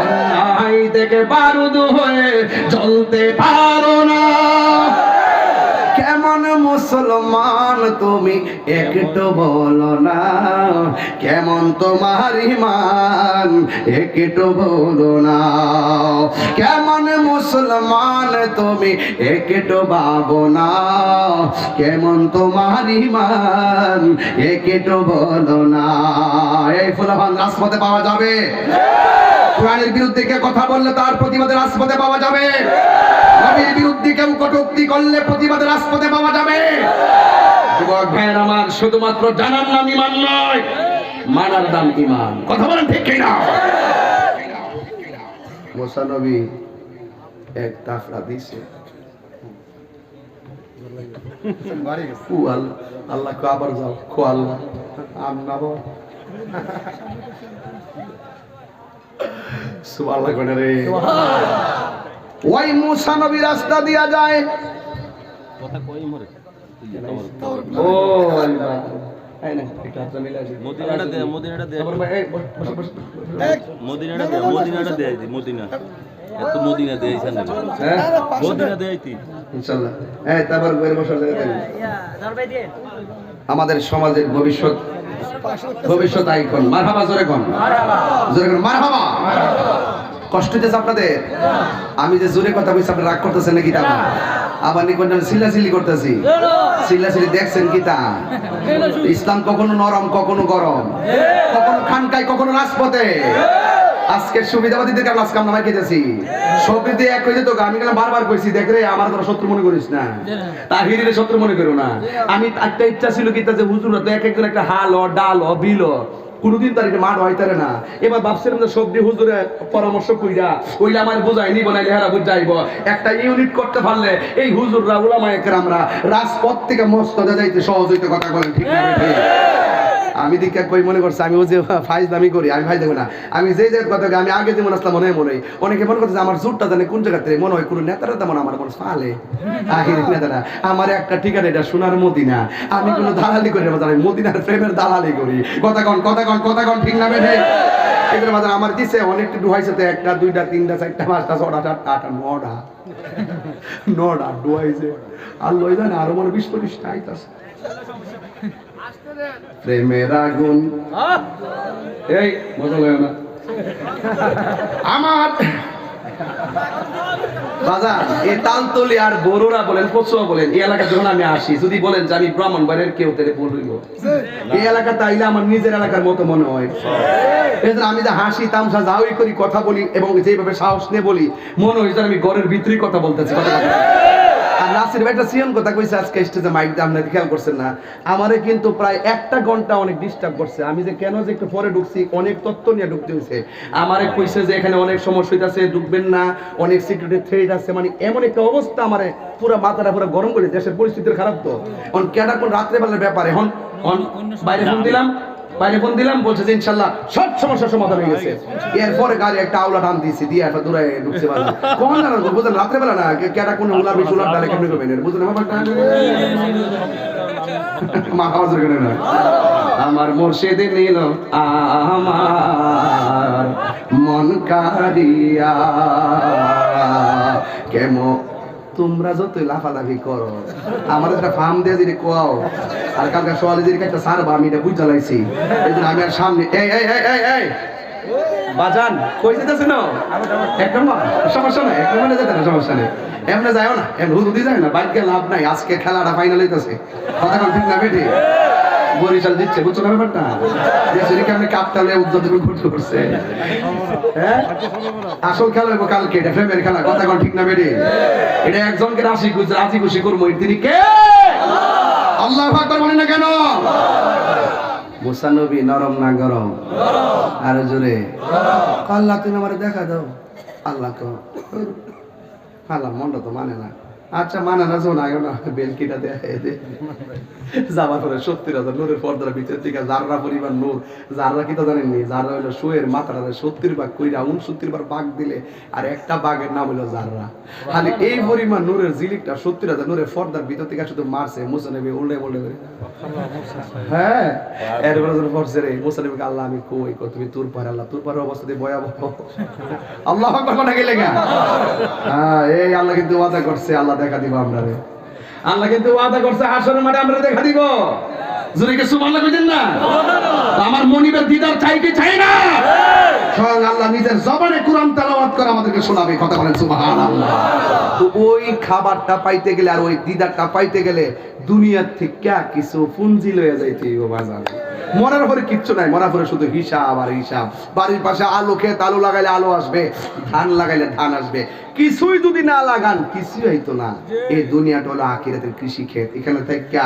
অন্যায় থেকে বারুদ হয়ে জ্বলতে পারো না। কেমন মুসলমান তুমি একটু বলো না, কেমন তোমার ঈমান একটু বলো না। কেমন মুসলমান তুমি একটু ভাবো না, কেমন তোমার ঈমান একটু বলো না। এই ফুলাফান রাজপথে পাওয়া যাবে? কোরআনের বিরুদ্ধে কে কথা বললে তার প্রতিবাদে রাজপথে পাওয়া যাবে। নবীর বিরুদ্ধে কেউ কটূক্তি করলে প্রতিবাদে রাজপথে পাওয়া যাবে। যুবক ভাইয়ের আমার, শুধুমাত্র জানার নাম ঈমান নয়, মানার নাম ঈমান। কথা বলেন ঠিক কিনা? মুসা নবী এক তাফরা দিছে, আল্লাহ কো আবার যাও, খো আল্লাহ আমনাবো সুবহানাল্লাহ কোনে রে। ওই মুসা নবী রাস্তা দিয়া যায়, কথা কই মরে ও আল্লাহ। এই না একটা হাত মিলা আছে, মদিনাটা দে, মদিনাটা দে, মদিনাটা দে, মদিনাটা দে, মদিনা এত মদিনা দেইছেন না, হ্যাঁ মদিনা দেইতি ইনশাআল্লাহ। এই তারপর ঘরে বসার জায়গা দেন, দরবাই দিয়ে আমাদের সমাজের ভবিষ্যৎ, ভবিষ্যৎ আইকন। মারহাবা জোরে কোন, মারহাবা জোরে কোন, মারহাবা। কষ্ট হইতেছে আপনাদের? আমি যে জোরে কথা বলছি আপনি রাগ করতেছেন নাকি? তা আবার নিকন চিল্লাচিল্লি করতেছি, চিল্লাচিল্লি দেখছেন কি? তা ইসলাম কখনো নরম, কখনো গরম, কখনো খানকায়, কখনো রাজপথে। আজকের সুবিধাবাদীদের কারণে আজকে আমরা খেতেছি। সবই এক হয়ে যেত। আমি কেন বারবার কইছি, দেখ রে আমার তোরা শত্রু মনে করিস না, তাহিরের শত্রু মনে করো না। আমি একটা ইচ্ছা ছিল কি, যে হুজুর তো এক একজন একটা হাল ও ডাল ও বিল কোনদিন তার মাঠ হইতারে না। এবার ভাবছিলাম যে সবজি হুজুরে পরামর্শ কইরা ওইলে আমার বোঝাই নিব না, হেরা বুঝাইব। একটা ইউনিট করতে পারলে এই হুজুররা উলামায়ে কেরামরা রাজপথ থেকে মসনদে যাইতে সহজ হইতে। কথা বলেন ঠিক না? আমি দীক্ষা কই মনে করছি আমি ও যে ফাইজ দামি করি, আমি ফাইজ দেবো না। আমি যে জায়গায় কথা আমি আগে যেমন আসলাম মনে মনে অনেকে মনে করছে আমার জোরটা জানে কোন জায়গাতে, মনে হয় কোনো নেতারা তেমন আমার মনে ফালে আহির নেতারা। আমার একটা ঠিকানা, এটা সোনার মদিনা। আমি কোনো দালালি করি না, আমি মদিনার প্রেমের দালালি করি। কথা কন, কথা কন, কথা কন, ঠিক না বেঠে? এগুলো বাজার আমার দিছে অনেকটা ডুহাইছে, তো একটা দুইটা তিনটা চারটা পাঁচটা ছটা সাতটা আটটা নটা নটা ডুহাইছে। আর লই যায় না, আরো মনে 20-25টা আইতাছে। প্রেমের আগুন এই মজা লাগে না আমার বাজার। এই তালতলি আর বড়রা বলেন, কচুয়া বলেন, এই এলাকা যখন আমি আসি, যদি বলেন যে আমি ব্রাহ্মণবাড়ির কেউ তাহলে বলব, এই এলাকাতে আইলে আমার নিজের এলাকার মতো মনে হয়। আমি যে হাসি তামসা যাওই করি, কথা বলি এবং যেভাবে সাহস নিয়ে বলি, মনে হয় আমি ঘরের ভিতরেই কথা বলতেছি। কথা আর নাসির ভাইটা সিয়ন কথা কইছে আজকে স্টেজে মাইক দিয়ে, আপনারা খেয়াল করছেন না? আমারে কিন্তু প্রায় 1টা ঘন্টা অনেক ডিস্টার্ব করছে। আমি যে কেন যে একটু পরে ঢুকছি, অনেক তথ্য নিয়ে ঢুকতে হয়েছে। আমারে কইছে যে এখানে অনেক সমস্যা হইতাছে, ঢুকবেন না, অনেক সিকিউরিটি থ্রেট আছে। মানে এমন একটা অবস্থা, আমারে পুরো মাথাটা পুরো গরম করে, দেশের পরিস্থিতি খারাপ তো। অন কেডা কোন রাত্রে বেলার ব্যাপারে হন বাইরে ফোন দিলাম, বলছে যে ইনশাআল্লাহ সব সমস্যার সমাধান হয়ে গেছে। এরপরে গাড়ি একটা আউলা টান দিয়েছি, দিয়ে একটা দূরে ঢুকছে বাজে কোন না বুঝলেন, রাত্রে বেলা না কেডা কোন উলার বেশি উলার ডালে কেমনে করবেন বুঝলেন ব্যাপারটা। মা আওয়াজ করে না, আমার মুর্শিদ নিল আমার মন কারিয়া, কেমন তোমরা যতই লাফালাফি করো, আমার একটা ফার্ম দিয়ে যদি কোয়াও, আর কালকে সোয়ালি যদি একটা সারবা, আমি এটা বুঝতে লাগছি। এই জন্য আমি আর সামনে এই বাজান কই যেতেছে না, একদম সমস্যা নাই, একদম মানে যেতে না, সমস্যা নেই, এমনি যাও না, এমনি হুদুদি যায় না, বাইকে লাভ নাই। আজকে খেলাটা ফাইনাল হইতেছে, কথা কোন ঠিক না বেঠি? বরিশাল জিতছে, বুঝছো না ব্যাপারটা? দেশের কেমনি কাপটালে উদ্বোধন করছে। হ্যাঁ, আসল খেলা হইব কালকে, এটা ফ্রেমের খেলা, কথা কোন ঠিক না বেঠি? এটা একজনকে রাজি খুশি করবো, তিনি কে? আল্লাহু আকবার বলেন না কেন? মুসা নবী নরম না গরম? আর জোরে আল্লাহ তুমি আমারে দেখা দাও। আল্লাহ কো আল্লাহ মনটা তো মানে না। আচ্ছা মানে না, শোনা না, বেলকিটা দেখাই দে। যাবার পরে 70,000 নূরের পর্দার ভিতর থেকে যাররা পরিমাণ নূর। যাররা কি তো জানেননি, যাররা হইলো শুয়ের মাথাটা 70 ভাগ কইরা 69 বার ভাগ দিলে, আর একটা বাঘের নাম হইলো যাররা। খালি এই পরিমাণ নূরের জিলিকটা 70,000 নূরের পর্দার ভিতর থেকে শুধু মারছে। মুসা নবী উল্টে করে, হ্যাঁ, এরপরে যখন পড়ছে রে মুসা নবীকে, আল্লাহ আমি কই তুমি তোর পার, আল্লাহ তোর পার অবস্থাতে ভয়াবহ। আল্লাহু আকবার কোনা গেলে গা। হ্যাঁ, এই আল্লাহ কিন্তু ওয়াদা করছে, আল্লাহ দেখা দিব আপনারে। আল্লাহ কিন্তু ওয়াদা করছে হাসরের মাঠে আমরা দেখা দিব। জোরে কে সুবহানাল্লাহ কইতেন না? আমার মনিবের দিদার চাই কি চাই না? স্বয়ং আল্লাহ নিজের জবানে কুরআন তেলাওয়াত করে আমাদেরকে শোনাবে, কথা বলেন সুবহানাল্লাহ। তো ওই খাবারটা পাইতে গেলে আর ওই দিদারটা পাইতে গেলে দুনিয়ার থেকে কিছু পুঞ্জি লয়ে যাইতে হবে বাজার। মরার পরে কিচ্ছু নাই, মরার পরে শুধু হিসাব আর হিসাব। বাড়ির পাশে আলু ক্ষেত, আলু লাগাইলে আলু আসবে, ধান লাগাইলে ধান আসবে। কিছুই যদি না লাগান কিছুই হইতো না। এই দুনিয়াটা হলো আখিরাতের কৃষি ক্ষেত। এখানে থেকে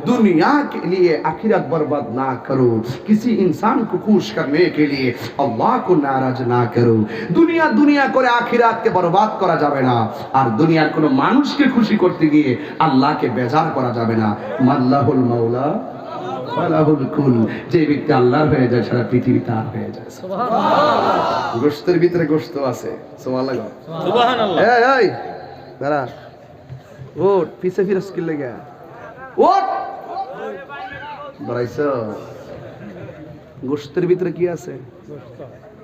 दुनिया के लिए आखिरत बर्बाद ना करो, किसी इंसान को खुश करने के लिए अल्लाह को नाराज ना करो। दुनिया दुनिया করে আখিরাতকে বরবাদ করা যাবে না, আর দুনিয়ার কোনো মানুষকে খুশি করতে গিয়ে আল্লাহকে বেজার করা যাবে না। মাল্লাহুল মাওলা ওয়ালাহুল কুল, যে ব্যক্তি আল্লাহর হয়ে যায় সারা পৃথিবী তার হয়ে যায়। সুবহানাল্লাহ। গোশতের ভিতরে গোশত আছে, সুবহানাল্লাহ সুবহানাল্লাহ। এই দাঁড়া, ওঠ, পিছে ফিরস কি লাগা, ওঠ বড়াইছো। গোশতের ভিতরে কি আছে?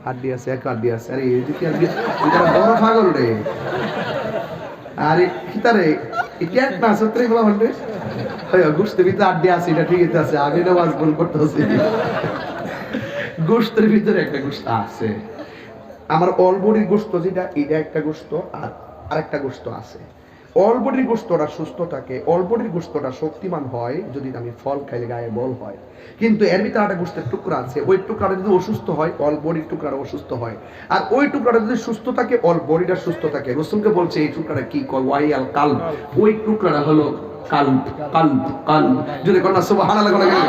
হাড্ডি আছে, এক হাড্ডি আছে। আরে এই যে কি আজকে এটা বড় পাগল রে। আরে কিতারে এটা না সত্রে বলা হল রে। হয় গোশতের ভিতরে হাড্ডি আছে, এটা ঠিক আছে। আগে নামাজ ভুল করতেছি। গোশতের ভিতরে একটা গোশত আছে, আমার অল বডির গোশত যেটা, এটা একটা গোশত, আর আরেকটা গোশত আছে। অল বডির গোশতটা সুস্থ থাকে, অল বডির গোশতটা শক্তিমান হয় যদি আমি ফল খাইলে গায়ে বল হয়। কিন্তু এর ভিতরে একটা গোশতের টুকরা আছে, ওই টুকরাটা যদি অসুস্থ হয় অল বডির টুকরাটা অসুস্থ হয়, আর ওই টুকরাটা যদি সুস্থ থাকে অল বডিটা সুস্থ থাকে। রাসূলকে বলছে এই টুকরাটা কি কয়, ওয়াইয়াল কালব, ওই টুকরাটা হলো কালব। কালব কালব যদি কন্যা সুবহানাল্লাহ বলে গেল।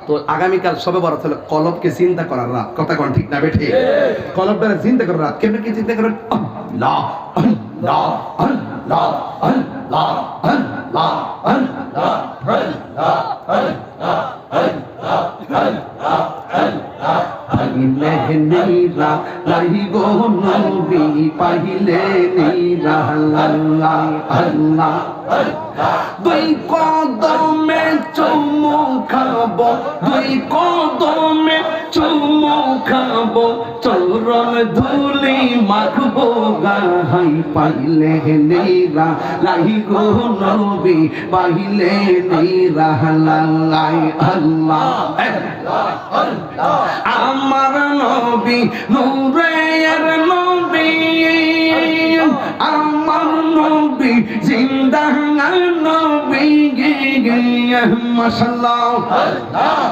তো আগামীকাল সবে বরাত হলো কলবকে চিন্তা করার রাত, কথা কোন ঠিক না বেঠে? কলবটারে চিন্তা করার রাত। কেমনে কি চিন্তা করেন? আল্লাহ আল্লাহ আল্লাহ আল্লাহ আল্লাহ আল্লাহ পাইলে নীরা লাইব নবী, পাইলে নীরা আল্লাহ আল্লাহ। দুই কদমে চুমু খাবো, দুই কদমে চুমু খাবো, চরণ ধুলি মাখবো গাহাই। পাইলে নীরা লাইব নবী, পাইলে নীরা আল্লাহ আল্লাহ। আমার নবী নূরের নবী, আমার নবী জিন্দা নবী মাশাআল্লাহ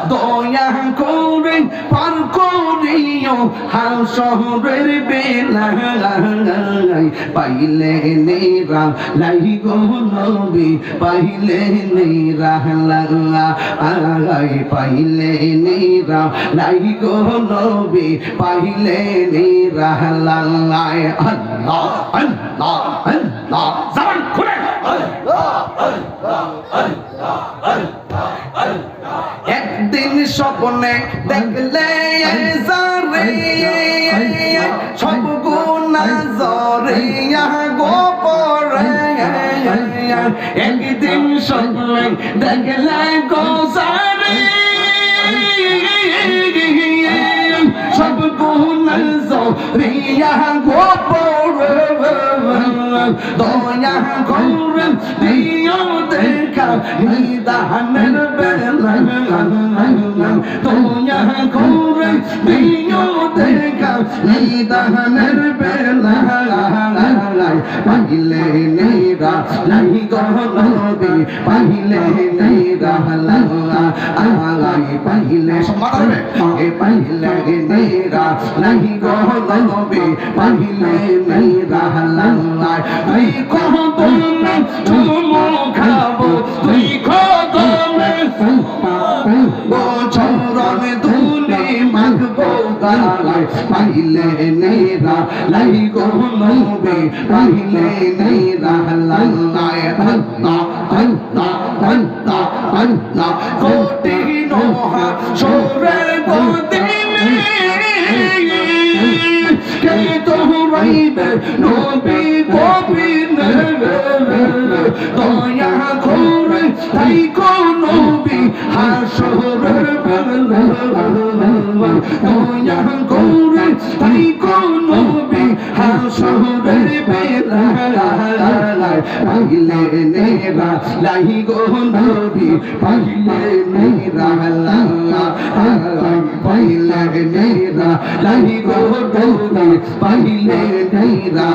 দয়া করে পার করিও হাসরের বেলায় পাইলে নেরা লাই গো নবী পাইলে নেরা লাই পাইলে নেরা লাই গো নবী পাইলে নেরা লাই আল্লাহ আল্লাহ আল্লাহ জবান খুলে একদিন স্বপ্নে দেখলে যারে সব গুনাহ জরিয়া গোপরে একদিন স্বপ্নে দেখলে গোসারে সব গুনাহ জরিয়া গোপরে দয়া করে দিও দেখা নিদানের বেলা দয়া করে দিও দেখা নিদানের বেলা পাইলে নেরা লাই গো নবী পাইলে নেরা লাই পাইলে সমাদরবে এ পাইলে নেরা লাই গো নবী পাইলে নেরা লাই তুই কদমে চুমু খাবো তুই কদমে চরণ ধুলি মাখবো গালায় পাইলে নেরা লাই গো নবী পাইলে নেরা লাই আল্লাহ আল্লাহ আল্লাহ আল্লাহ কোটি নোহা সোরের গদিনে কে তোরাইবে নবী গোবিনে দয়া করে তাই কো নবী হাসরের বেলা দয়া করে তাই কো নবী হাসরের বেলা পাইলে নেরা লাই গো নবী পাইলে নেরা পাইলে নেরা লাই গো নবী পাইলে নেরা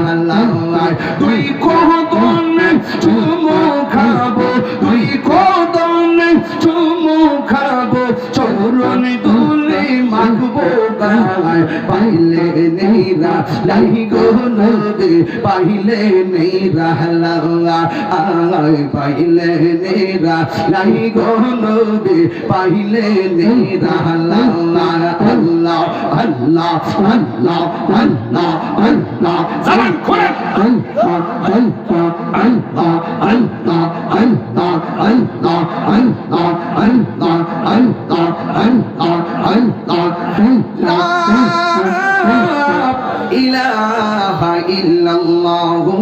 তুই কদমে চুমু খাবো তুই কদমে চুমু খাবো চরণ ধুলি মাখবো গালায় পাইলে নেরা লাই গো নবী পাইলে নেরা পাইলে নেরা লাই গো নবী পাইলে নেরা আল্লাহ আল্লাহ আল্লাহ আল্লাহ আল্লাহ জবান খুলে আল্লাহ আল্লাহ আল্লাহ আল্লাহ আল্লাহ আল্লাহ আল্লাহ আল্লাহ আল্লাহ আল্লাহ আল্লাহ লা ইলাহা ইল্লাল্লাহু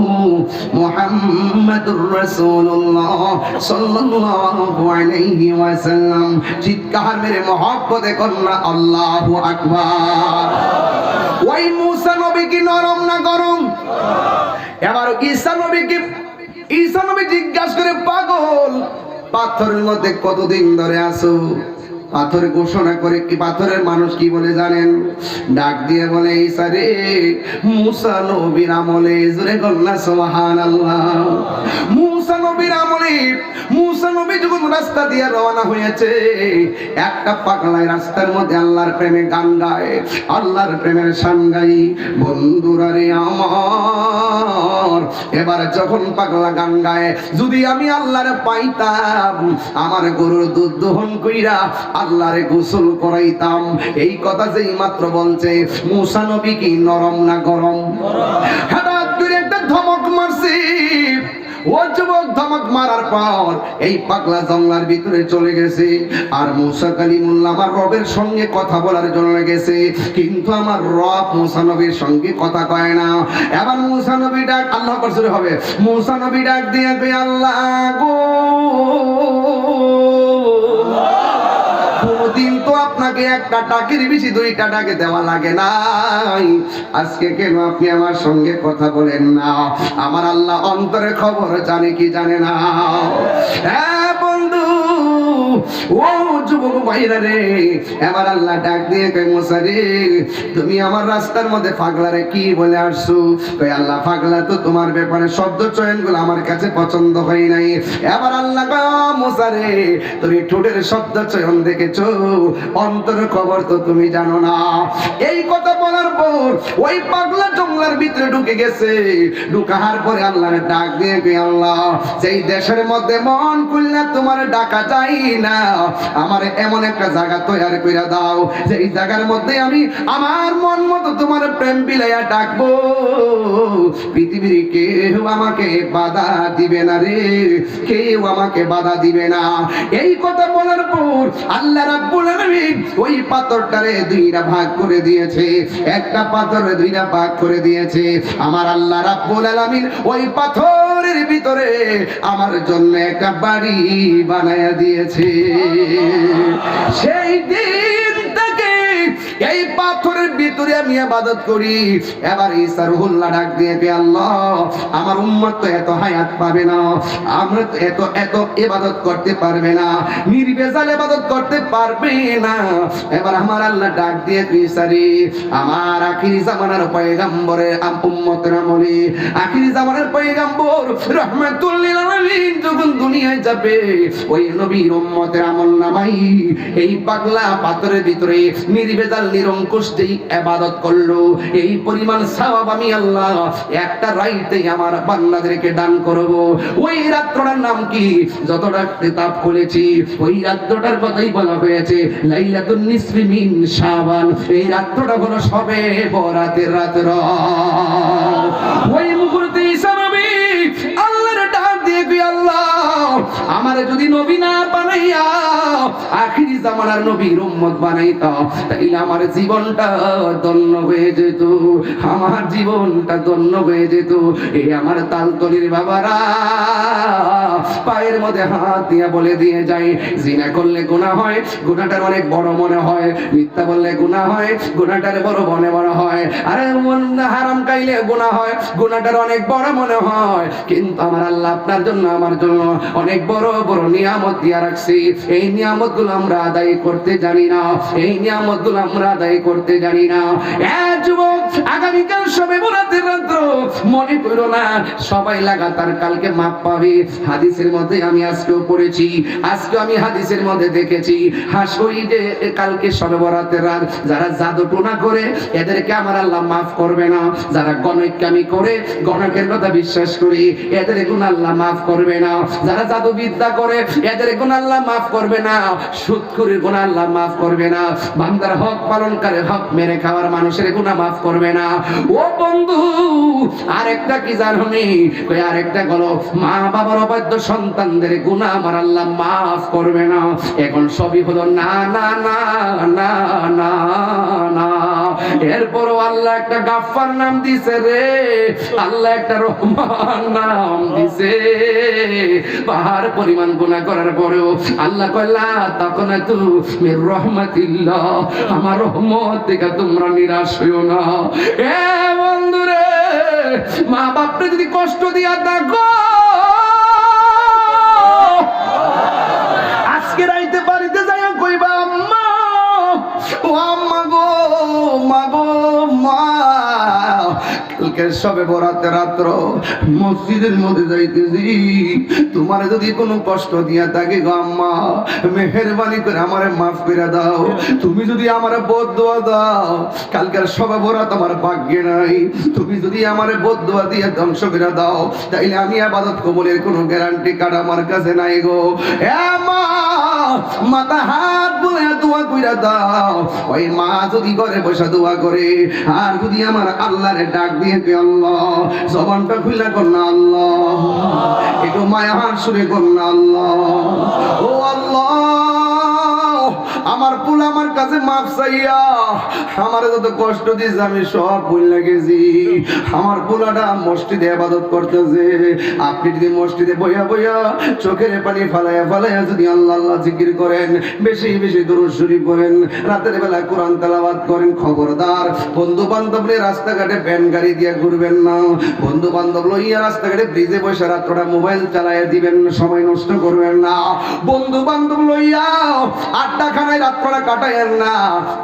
মুহাম্মাদুর রাসূলুল্লাহ সাল্লাল্লাহু আলাইহি ওয়াসাল্লাম চিৎকার মেরে মহব্বতে করনা আল্লাহু আকবার ওই মুসা নবী কি নরম না গরম এবার ঈসা নবী জিজ্ঞাসা করে পাগল পাথরের মধ্যে কতদিন ধরে আছো পাথর ঘোষণা করে কি পাথরের মানুষ কি বলে জানেন ডাক দিয়ে বলে ঈসা রে মুসা নবীর আমলে জোরে বলনা সুবহানাল্লাহ মুসা নবীর আমলে মুসা নবী যখন রাস্তা দিয়ে রওনা হয়েছে একটা পাগলায় রাস্তার মধ্যে আল্লাহর প্রেমে গান গায় আল্লাহর প্রেমের শান গাই বন্ধুরা রে আমার এবারে যখন পাগলা গান গায় যদি আমি আল্লাহরে পাইতাম আমার গরুর দুধ দহন কইরা আল্লাহরে গোসল করাইতাম এই কথা যেই মাত্র বলছে মুসা নবী কি নরম না গরম হঠাৎ করে একটা ধমক মারছে ও যুবক ধমক মারার পর এই পাগলা জঙ্গলার ভিতরে চলে গেছে আর মুসা কালিমুল্লাহ আমার রবের সঙ্গে কথা বলার জন্য গেছে কিন্তু আমার রব মুসা নবীর সঙ্গে কথা কয় না এবার মুসা নবী ডাক আল্লাহ করতে হবে মুসা নবী ডাক দিয়ে কই আল্লাহ গো কোনদিন তো আপনাকে একটা টাকের বেশি দুইটা টাকে দেওয়া লাগে নাই আজকে কেন আপনি আমার সঙ্গে কথা বলেন না আমার আল্লাহ অন্তরে খবর জানে কি জানে না হ্যাঁ বন্ধু ও যুবক ভাইরা রে, এবার আল্লাহ ডাক দিয়ে কয় মুসা রে, তুমি আমার রাস্তার মধ্যে পাগলারে কি বলে আসছো? কয় আল্লাহ পাগলা তো তোমার ব্যাপারে শব্দ চয়নগুলো আমার কাছে পছন্দ হয় নাই। এবার আল্লাহ কয় মুসা রে, তুমি ঠোঁটের শব্দ চয়ন দেখেছো, অন্তর খবর তো তুমি জানো না। এই কথা বলার পর ওই পাগলা জঙ্গলার ভিতরে ঢুকে গেছে। ঢুকার পরে আল্লাহর ডাক দিয়ে কয় আল্লাহ, যেই দেশের মধ্যে মন খুলনা তোমার ডাকা যায় না, আমার এমন একটা জায়গা তৈরি করে দাও, যেই জায়গার মধ্যে আমি আমার মন মতো তোমার প্রেম বিলাইয়া ডাকবো, পৃথিবীর কেউ আমাকে বাধা দিবে না রে, কেউ আমাকে বাধা দিবে না। এই কথা বলার পর আল্লাহ রাব্বুল আলামিন ওই পাথরটারে দুইটা ভাগ করে দিয়েছে, একটা পাথরে দুইটা ভাগ করে দিয়েছে। আমার আল্লাহ রাব্বুল আলামিন ওই পাথরের ভিতরে আমার জন্য একটা বাড়ি বানায়া দিয়েছে। সেই দিন থেকে এই পাথরের ভিতরে আমি ইবাদত করি। এবার ঈসা রুহুল্লাহ ডাক দিয়ে কে আল্লাহ, আমার উম্মত তো এত হায়াত পাবে না, আমরা তো এত ইবাদত করতে পারবে না, নির্ভেজাল ইবাদত করতে পারবে না। এবার আমার আল্লাহ ডাক দিয়ে ঈসা রে, আমার আখিরি জামানার পয়গম্বরের উম্মতের আমলে আখিরি জামানার পয়গম্বর রাহমাতুল লিল আলামিন যখন দুনিয়ায় যাবে, ওই নবীর উম্মতের আমল নামাই এই পাগলা পাথরের ভিতরে নির্ভেজাল নিরঙ্কুশ যেই ইবাদত করলো, এই পরিমাণ সওয়াব আমি আল্লাহ একটা রাইতে আমার বান্দাদেরকে দান করব। ওই রাত্রটার নাম কি? যতটা কিতাব খুলেছি ওই রাত্রটার কথাই বলা হয়েছে লাইলাতুন নিসফি মিন শাবান। এই রাত্রটা হলো সবে বরাতের রাত্র। ওই মুহূর্তে ঈসা নবী আল্লাহর ডাক দিয়ে কই আল্লাহ, আমারে যদি নবী না বানাইয়া আখিরি জামানার নবীর উম্মত বানাইতা, তাইলে আমার জীবনটা ধন্য হয়ে যেত, আমার জীবনটা ধন্য হয়ে যেত। এই আমার তালতলির বাবারা পায়ের মধ্যে হাত দিয়ে বলে দিয়ে যায়, জিনা করলে গুনাহ হয়, গুনাহটার অনেক বড় মনে হয়, মিথ্যা বললে গুনাহ হয়, গুনাহটার বড় মনে হয়, আরে হারাম খাইলে গুনাহ হয়, গুনাহটার অনেক বড় মনে হয়। কিন্তু আমার আল্লাহ আপনার জন্য আমার জন্য অনেক বড় বড় নিয়ামত দিয়া রাখছি। এই নিয়ামতগুলো আমরা আদায় করতে জানি না, এই নিয়ামতগুলো আমরা আদায় করতে জানি না। যুবক, আগামীকাল সবে বরাতের রাত্র, মনে করো না সবাই লাগাতার কালকে মাপ পাবে। হাদিসের মধ্যে আমি আজকেও পড়েছি, আজকে আমি হাদিসের মধ্যে দেখেছি, হাসই যে কালকে সবে বরাতের রাত যারা জাদু টোনা করে এদেরকে আমার আল্লাহ মাফ করবে না। যারা গণকামি করে, গণকের কথা বিশ্বাস করি, এদের গুনাহ আল্লাহ মাফ করবে না। যারা জাদু বিদ্যা করে এদের গুনাহ আল্লাহ মাফ করবে না। সুদখোরের গুনাহ আল্লাহ মাফ করবে না। বান্দার হক পালনকারী, হক মেরে খাওয়ার মানুষের গুনাহ মাফ করবে না। ও বন্ধু, আরেকটা কি জানোনি? কই আরেকটা হলো মা বাবার অবাধ্য সন্তানদের গুনাহ আমার আল্লাহ মাফ করবে না। এখন সবই হলো না না না না না না। এরপরও আল্লাহ একটা গাফফার নাম দিছে রে, আল্লাহ একটা রহমান নাম দিছে। পাহাড় পরিমাণ গুনাহ করার পরেও আল্লাহ কইলা তখন তু মির রহমাতিল্লাহ, আমার রহমত থেকে তোমরা নিরাশ হইও না। এ বন্ধুরে, মা বাপরে যদি কষ্ট দিয়া থাকো, আজকে রাইতে বাড়িতে যাইয়া কইবা আম্মা, ও আম্মা গো, মা গো, মা, কালকে সবে বরাতের রাত্র মসজিদের মধ্যে যাইতেছি, তোমার যদি কোনো কষ্ট দিয়া থাকে গো আম্মা, মেহেরবানি করে আমারে মাফ করে দাও। তুমি যদি আমারে বদদুয়া দাও, কালকের সবে বরাত আমার ভাগ্যে নাই, তুমি যদি আমারে বদদুয়া দিয়ে ধ্বংস করে দাও, তাইলে আমি ইবাদত কবুলের কোনো গ্যারান্টি কার্ড আমার কাছে নাই গো। এ মা, মাথা হাত বুলে দোয়া কইরা দাও। ওই মা যদি ঘরে বসে দোয়া করে, আর যদি আমার আল্লাহরে ডাক দিয়ে কে আল্লাহ, জবানটা খুলে কর না আল্লাহ, একটু মায়া হাত শুনে কর না আল্লাহ, ও আল্লাহ আমার পুল আমার কাছে মাফ চাইয়া আমার যত কষ্ট দিয়েছে আমি সব ভুলে গেছি। আমার পুলাটা মসজিদে ইবাদত করতেছে, আপনি যদি মসজিদে বইয়া বইয়া চোখের পানি ফালাইয়া ফালাইয়া যদি আল্লাহ আল্লাহ জিকির করেন, বেশি বেশি দুরূদ শরীফ পড়েন, রাতের বেলা কোরআন তেলাওয়াত করেন, খবরদার বন্ধু বান্ধব নিয়ে রাস্তাঘাটে ভ্যান গাড়ি দিয়ে ঘুরবেন না। বন্ধু বান্ধব লইয়া রাস্তাঘাটে ব্রিজে বসে রাত্রটা মোবাইল চালাইয়া দিবেন, সময় নষ্ট করবেন না। বন্ধু বান্ধব লইয়া আড্ডাখানায় রাত্রটা কাটাইয়েন না,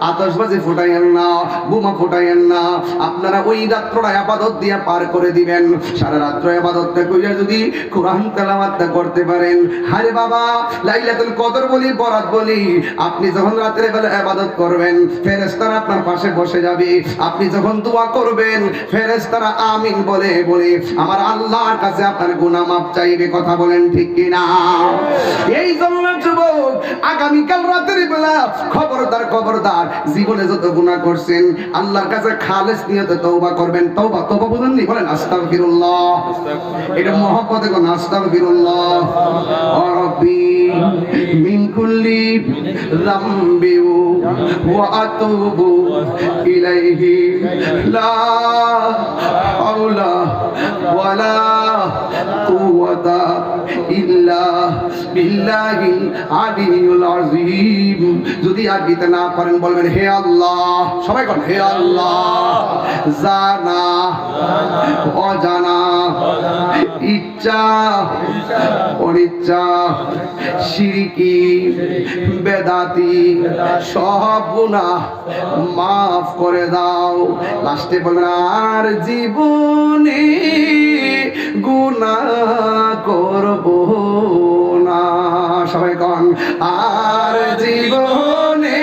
আতশবাজি ফুটাইয়েন না, বোমা ফুটাইয়েন না। আপনারা ওই রাত্রটা ইবাদত দিয়ে পার করে দিবেন। সারা রাত্র ইবাদতটা কইরা যদি কোরআন তেলাওয়াতটা করতে পারেন, আরে বাবা লাইলাতুল কদর বলি বরাত বলি, আপনি যখন রাতের বেলা ইবাদত করবেন ফেরেশতারা আপনার পাশে বসে যাবে। আপনি যখন দোয়া করবেন ফেরেশতারা আমিন বলে বলে আমার আল্লাহর কাছে আপনার গুনাহ মাফ চাইবে। কথা বলেন ঠিক কি না? এই জন্য যুবক আগামীকাল রাতের বেলা খবরদার খবরদার জীবনে যত গুনাহ করছেন আল্লাহর কাছে খালেস নিয়তে তওবা করবেন। তওবা তওবা বুঝেননি? বলেন আস্তাগফিরুল্লাহ। এটা মহব্বতে কোন আস্তাগফিরুল্লাহ ওয়া রাব্বি মিন কুল্লি যামবি ওয়া আতুবু ইলাইহি লা হাওলা ওয়ালা কুওয়াতা ইল্লা বিল্লাহিল আলিয়্যুল আযীম। যদি আর দিতে না পারেন বলবেন হে আল্লাহ, সবাই বলেন হে আল্লাহ, জানা অজানা ইচ্ছা অনিচ্ছা শিরকি বেদাতি সব গুনাহ মাফ করে দাও। লাস্টে বলবেন আর জীবনে গুনাহ করব না। সবাই কোন আর জীবনে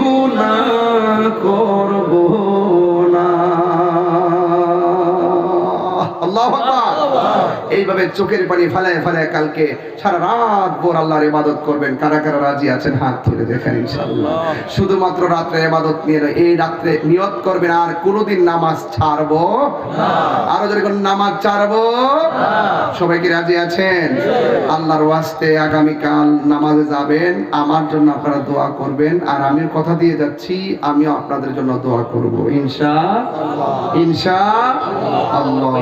গুনাহ করব না। আল্লাহু আকবার। এইভাবে চোখের পানি ফালায় ফালায় কালকে সারা রাত ভোর আল্লাহর ইবাদত করবেন। কারা কারা রাজি আছেন হাত তুলে দেখেন ইনশাআল্লাহ। শুধুমাত্র রাত্রে ইবাদত নিয়ে নয়, এই রাত্রে নিয়ত করবেন আর কোনোদিন নামাজ ছাড়বো না। আরো যদি কোন নামাজ ছাড়বো না। সবাই কি রাজি আছেন? আল্লাহর ওয়াস্তে আগামীকাল নামাজে যাবেন, আমার জন্য আপনারা দোয়া করবেন। আর আমিও কথা দিয়ে যাচ্ছি, আমিও আপনাদের জন্য দোয়া করব ইনশাআল্লাহ ইনশাআল্লাহ।